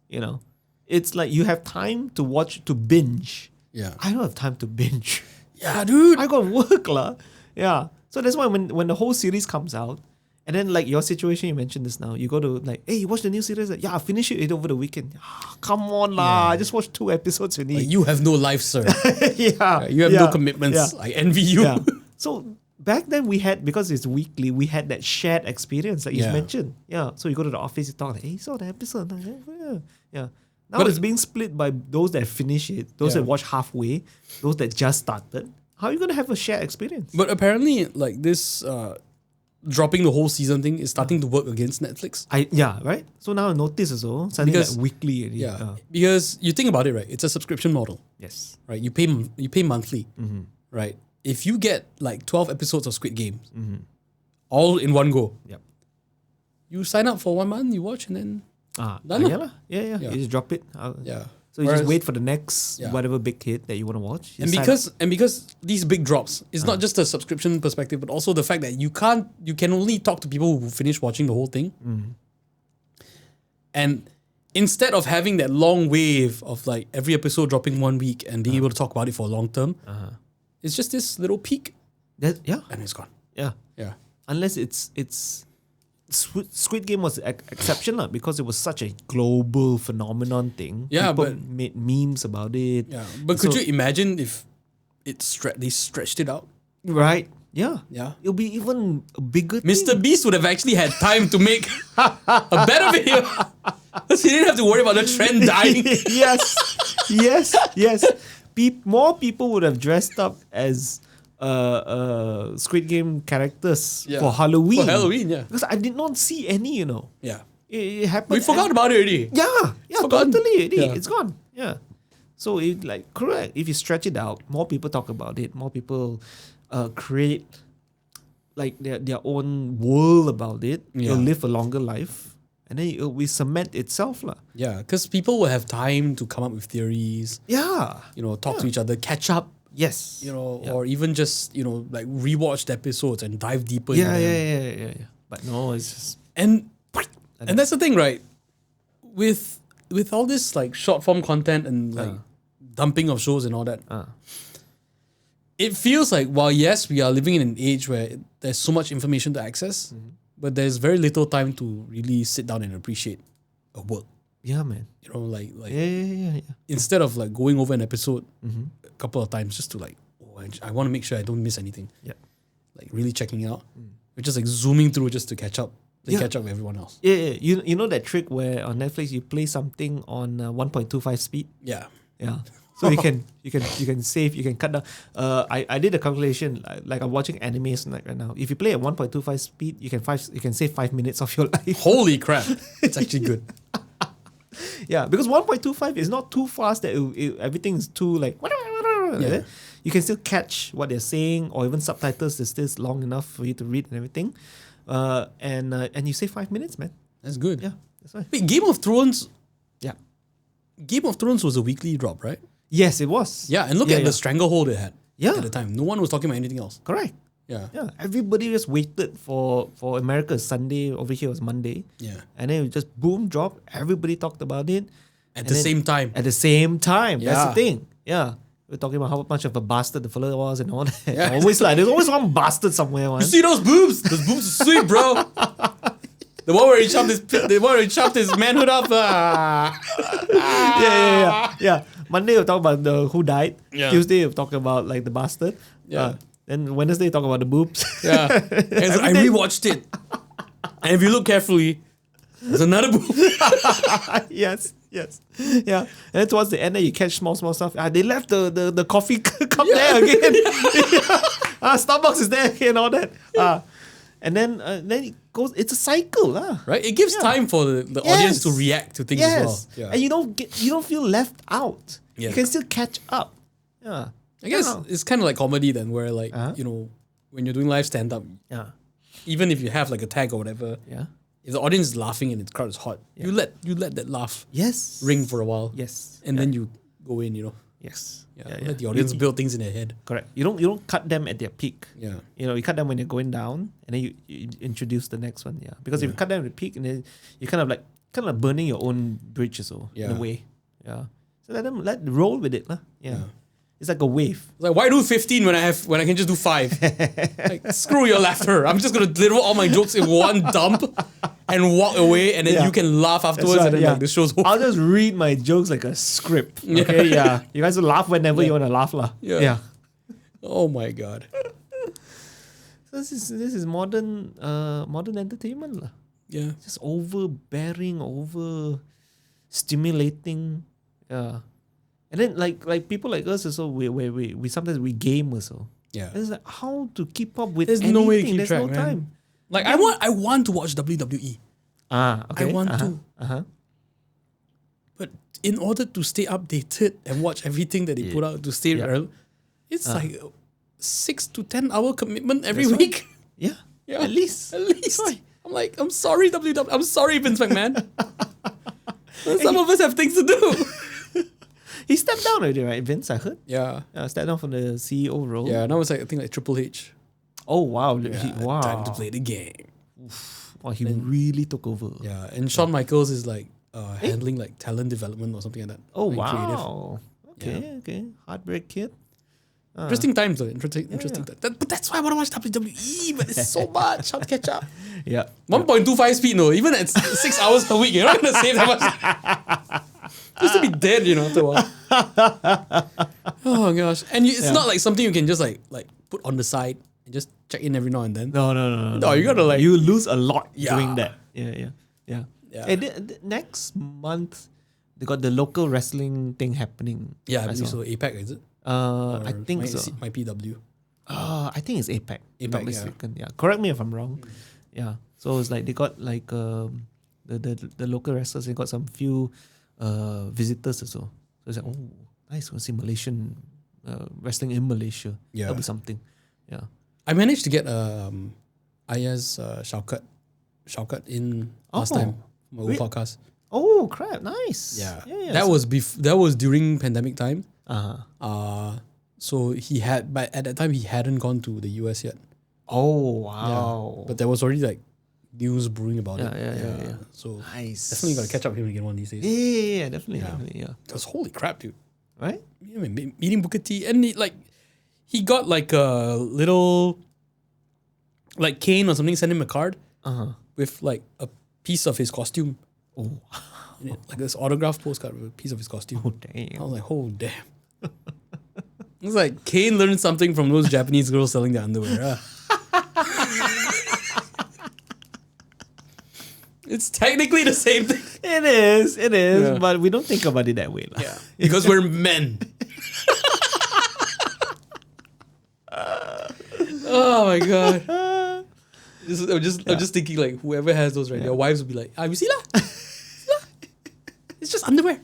You know, it's like you have time to watch, to binge. Yeah. I don't have time to binge. Yeah, dude. I got work lah. Yeah. So that's why when the whole series comes out, and then like your situation you mentioned this now, you go to like, hey, you watch the new series? Yeah, I'll finish it over the weekend. Ah, come on lah. I just watched 2 episodes Like, only. you have no life, sir. Yeah. You have yeah, no commitments. yeah. I envy you. Yeah. So back then we had, because it's weekly, we had that shared experience like you Yeah. mentioned. Yeah. So you go to the office, you talk, hey, you saw the episode. Yeah. Now But it's being split by those that finish it, those Yeah. that watch halfway, those that just started. How are you gonna have a shared experience? But apparently, like this dropping the whole season thing is starting to work against Netflix. Right. So now I notice as well, suddenly Because- like weekly. Already. Yeah. Because you think about it, right? It's a subscription model, Yes. right? You pay monthly, right? If you get like 12 episodes of Squid Games, all in one go, Yep. you sign up for 1 month, you watch, and then Done Yeah, lah. lah. Yeah. You just drop it. yeah. So you Whereas- just wait for the next Yeah. whatever big hit that you want to watch. You And sign because these big drops, it's not just a subscription perspective, but also the fact that you can only talk to people who finish watching the whole thing. And instead of having that long wave of like every episode dropping 1 week and being able to talk about it for long term, it's just this little peak yeah. and it's gone. Yeah. Yeah. Unless it's Squid Game was an exception lah, because it was such a global phenomenon thing. Yeah, People but- made memes about it. Yeah. But could you imagine if they stretched it out? Right? Yeah. Yeah. It'll be even a bigger Mr. thing. Beast would have actually had time to make a better video. Because he didn't have to worry about the trend dying. yes. More people would have dressed up as Squid Game characters Yeah. for Halloween. For Halloween, yeah. Because I did not see any, you know. Yeah. It happened. We forgot about it already. Yeah, Forgotten. totally. Yeah. It's gone. Yeah. So it like correct. If you stretch it out, more people talk about it. More people create like their own world about it. Yeah. You'll live a longer life, and then it will cement itself, lah. Yeah, because people will have time to come up with theories, Yeah. talk to each other, catch up, Yes. or even just, like rewatch the episodes and dive deeper Yeah. into them. Yeah. But no, it's just And that's the thing, right? With all this like short form content and like dumping of shows and all that, it feels like while yes, we are living in an age where there's so much information to access, but there's very little time to really sit down and appreciate a work. yeah, man. Like Yeah. instead of like going over an episode a couple of times just to like, I want to make sure I don't miss anything. Yeah. Like really checking it out. We're just like zooming through just to catch up. Then Yeah. catch up with everyone else. Yeah. You know that trick where on Netflix you play something on 1.25 speed. Yeah. Yeah. So you can save, you can cut down. I did a calculation like I'm watching animes right now. If you play at 1.25 speed, you can save 5 minutes of your life. Holy crap. It's actually good. Yeah, because 1.25 is not too fast that everything is too like Yeah. You can still catch what they're saying, or even subtitles is still long enough for you to read and everything. And you save 5 minutes, man. That's good. Yeah, that's right. Wait, Game of Thrones was a weekly drop, right? Yes, it was. Yeah, and look at the stranglehold it had at the time. No one was talking about anything else. Correct. Yeah. Yeah, everybody just waited for America. Sunday over here was Monday. Yeah. And then it just boom, drop. Everybody talked about it At And the then- same time. at the same time. That's Yeah. the thing. Yeah. We're talking about how much of a bastard the fella was and all that. Yeah. There's always one bastard somewhere. You see those boobs? Those boobs are sweet, bro. The one where he chopped his manhood up. Yeah. Monday we'll talk about who died. Yeah. Tuesday we'll talk about like the bastard. Yeah. Then Wednesday talk about the boobs. Yeah. And so I rewatched it. And if you look carefully, there's another boob. yes. Yeah. And then towards the end, you catch small stuff. They left the coffee cup there again. Starbucks is there again, all that. And then it goes. It's a cycle, Right? It gives time for the audience to react to things as well. Yeah. And you don't feel left out. Yeah. You can still catch up. Yeah. I guess it's kind of like comedy then, where like when you're doing live stand up, even if you have like a tag or whatever, if the audience is laughing and the crowd is hot, you let that laugh ring for a while. Yes. And then you go in, Yes. Let the audience build things in their head. Correct. You don't cut them at their peak. Yeah. You cut them when they're going down, and then you introduce the next one. Yeah. Because if you cut them at the peak, and then you kind of burning your own bridge, in a way. Yeah. So let roll with it, Yeah. It's like a wave. It's like, why do 15 when I can just do 5? Like, screw your laughter. I'm just gonna deliver all my jokes in one dump and walk away, and then you can laugh afterwards, Right, and then the show's over. I'll just read my jokes like a script. Okay, yeah. You guys will laugh whenever you want to laugh, lah. Yeah. Oh my god. So this is modern entertainment, lah. Yeah. Just overbearing, over stimulating. Yeah. And then like people like us also, we sometimes we game also. Yeah. And it's like how to keep up with There's anything. no way to keep There's track, no man. time. Like I want to watch WWE. Okay. I want to. But in order to stay updated and watch everything that they put out to stay relevant, it's like a 6 to 10 hour commitment every That's week. Yeah. Yeah. At least. I'm like, I'm sorry, WWE. I'm sorry, Vince McMahon. Some of us have things to do. He stepped down already, right, Vince? I heard. Yeah. Stepped down from the CEO role. Yeah. Now it's like I think like Triple H. Oh wow. Wow. Time to play the game. Wow, he really took over. Yeah. And Shawn Michaels is like handling like talent development or something like that. Oh like wow. Okay. Heartbreak Kid. Interesting times though. Interesting times. But that's why I want to watch WWE. But it's so much. How to catch up? Yeah. 1.25 speed, no. Even at 6 hours a week, you're not gonna save that much. Just to be dead, after a while. Oh gosh. And it's not like something you can just like put on the side and just check in every now and then. No. No, you gotta like you lose a lot Yeah. doing that. Yeah. And next month they got the local wrestling thing happening. Yeah, I I believe saw. so. APAC, is it? I think so. My PW. I think it's APAC. If not APAC, mistaken. Yeah. Correct me if I'm wrong. Yeah. So it's like they got like the local wrestlers. They got some few visitors or so. So it's like, oh, nice. We'll see Malaysian wrestling in Malaysia. Yeah. That'll be something. Yeah. I managed to get Ayaz Shaukat in last time for my old podcast. Oh crap! Nice. Yeah. So, That was during pandemic time. uh-huh. So he had, but at that time he hadn't gone to the US yet. Oh wow. But there was already like news brewing about it. Yeah. So Nice. definitely gotta catch up with him again one of these days. Yeah, definitely. Yeah. Because holy crap, dude! Right? Meeting Booker T, and he got like a little, like Kane or something sent him a card with like a piece of his costume. Oh. In it, like this autograph postcard with a piece of his costume. Oh damn. I was like, oh damn. It's like Kane learned something from those Japanese girls selling their underwear. It's technically the same thing. It is, Yeah. but we don't think about it that way. Yeah. Because we're men. Oh my god. I'm just thinking like whoever has those right, their wives will be like, you see lah? It's just underwear.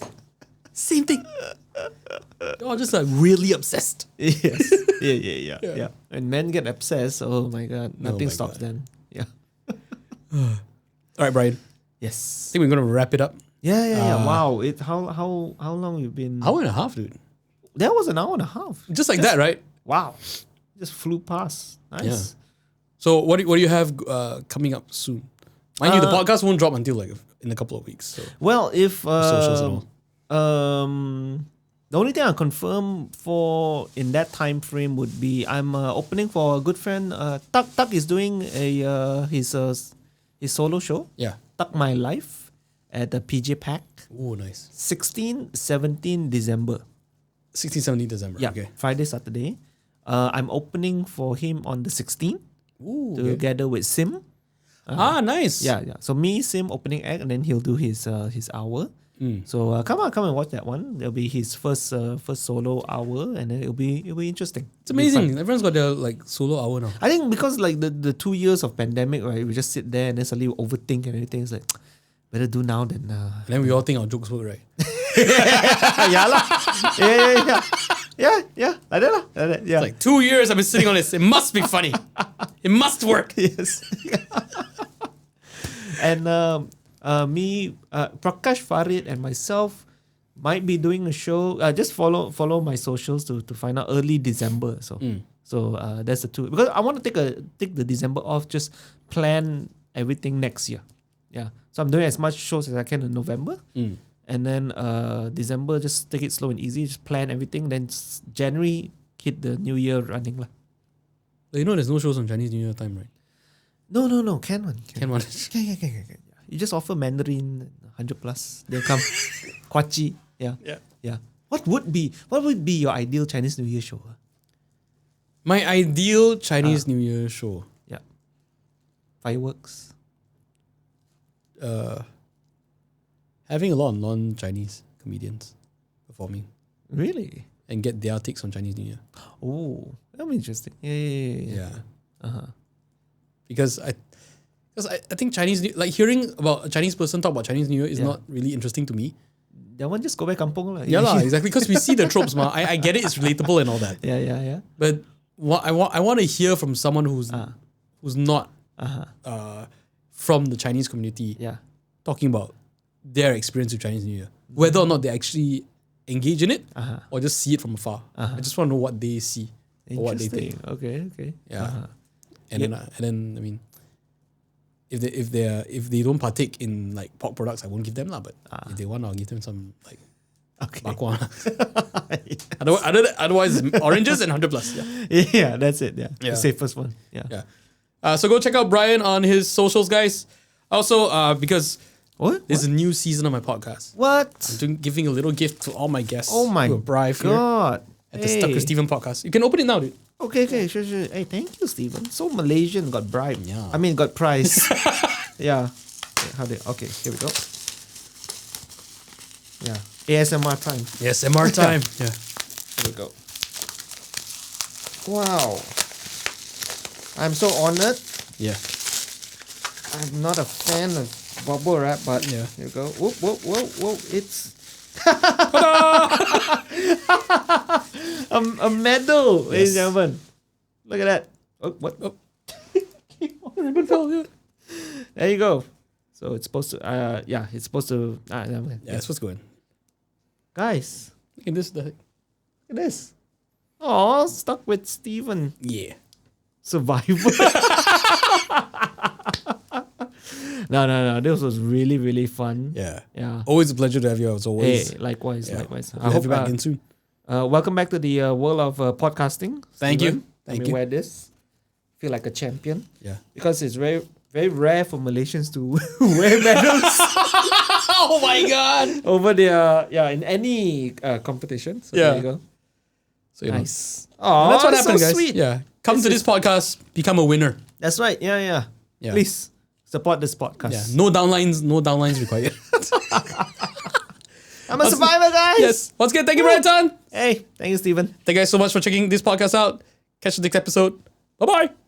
Same thing. They're all just like really obsessed. Yes. Yeah. When men get obsessed, oh my god, nothing my stops God. them. Yeah. All right, Brian. I Yes. think we're gonna wrap it up. Yeah. Wow. How long you've been? Hour and a half, dude. That was an hour and a half. Just like that, right? Wow. Just flew past. Nice. So what do you have coming up soon? Mind you, the podcast won't drop until like in a couple of weeks. So Well, if socials and all. the only thing I confirm for in that time frame would be I'm opening for a good friend. Tak is doing his solo show. Yeah. Tak My Life at the PJ Pack. Oh, nice. 16, 17 December. 16, 17 December. Yeah, Okay. Friday, Saturday. I'm opening for him on the 16th Ooh, together with Sim. nice. Yeah. So me, Sim opening act, and then he'll do his hour. So come and watch that one. It'll be his first solo hour, and then it'll be interesting. It's amazing. Everyone's got their like solo hour now. I think because like the 2 years of pandemic, right? We just sit there and then suddenly overthink and everything. It's like better do now than. And then we all think our jokes work, right? Yeah lah. Yeah. Like that lah. Like that, yeah. It's like 2 years I've been sitting on this. It must be funny. It must work. Yes. And me, Prakash, Farid, and myself might be doing a show. Just follow my socials to find out early December. So that's the two, because I want to take the December off. Just plan everything next year. Yeah. So I'm doing as much shows as I can in November, and then December just take it slow and easy. Just plan everything. Then January hit the New Year running lah. You know, there's no shows on Chinese New Year time, right? No. Can one. Can one? Can. You just offer Mandarin 100 plus. They'll come. Kwachi. Yeah. What would be your ideal Chinese New Year show? My ideal Chinese New Year show. Yeah. Fireworks. Having a lot of non-Chinese comedians performing Really? and get their takes on Chinese New Year. Oh, that'll be interesting. Yeah. Because I think Chinese like hearing about a Chinese person talk about Chinese New Year is not really interesting to me. That one just go back kampung lah. Yeah lah, exactly. Because we see the tropes, ma. I get it. It's relatable and all that. Yeah. But what I want to hear from someone who's not from the Chinese community, Yeah. talking about their experience with Chinese New Year, whether or not they actually engage in it or just see it from afar. I just want to know what they see or what they think. Okay. Yeah, and then I mean, if they don't partake in like pork products, I won't give them lah. But if they want, I'll give them some like bak kwa. Otherwise, it's oranges and 100 plus. Yeah, that's it. Yeah. The safest one. Yeah. So go check out Brian on his socials, guys. Also, because What? there's a new season of my podcast. What? I'm giving a little gift to all my guests. Oh my who arrive here God. at the Stuck with Steven podcast. You can open it now, dude. Okay, sure. Hey, thank you, Stephen. So Malaysian got bribed. Yeah. I mean, got prize. Yeah. Okay, here we go. Yeah. ASMR time. Yes, MR time. Yeah. Here we go. Wow. I'm so honored. Yeah. I'm not a fan of bubble wrap, but Yeah. here we go. Whoa. It's a medal, ladies and gentlemen. Look at that. Oh, what? Oh. Ribbon fell, yeah. There you go. So it's supposed to, it's supposed to, That's what's going. Guys, Look at this. look at this. Oh, stuck with Steven. Yeah. Survivor. No. This was really, really fun. Yeah. Yeah. Always a pleasure to have you as always. Hey, likewise. Yeah. I Hope hope you back in soon. welcome back to the world of podcasting. Thank Steven. you. Thank Let me you. wear this. Feel like a champion Yeah. because it's very, very rare for Malaysians to wear medals Oh my god. over their in any competition. So Yeah. there you go. So you know. Nice. Oh, That's what happened, so guys. Sweet. Yeah. Come to this podcast, become a winner. That's right. Yeah. Yeah. Please support this podcast. Yeah. No downlines required. I'm a survivor, guys. Yes. Once again, thank you, Brian Tan. Hey, thank you, Steven. Thank you guys so much for checking this podcast out. Catch you next episode. Bye bye.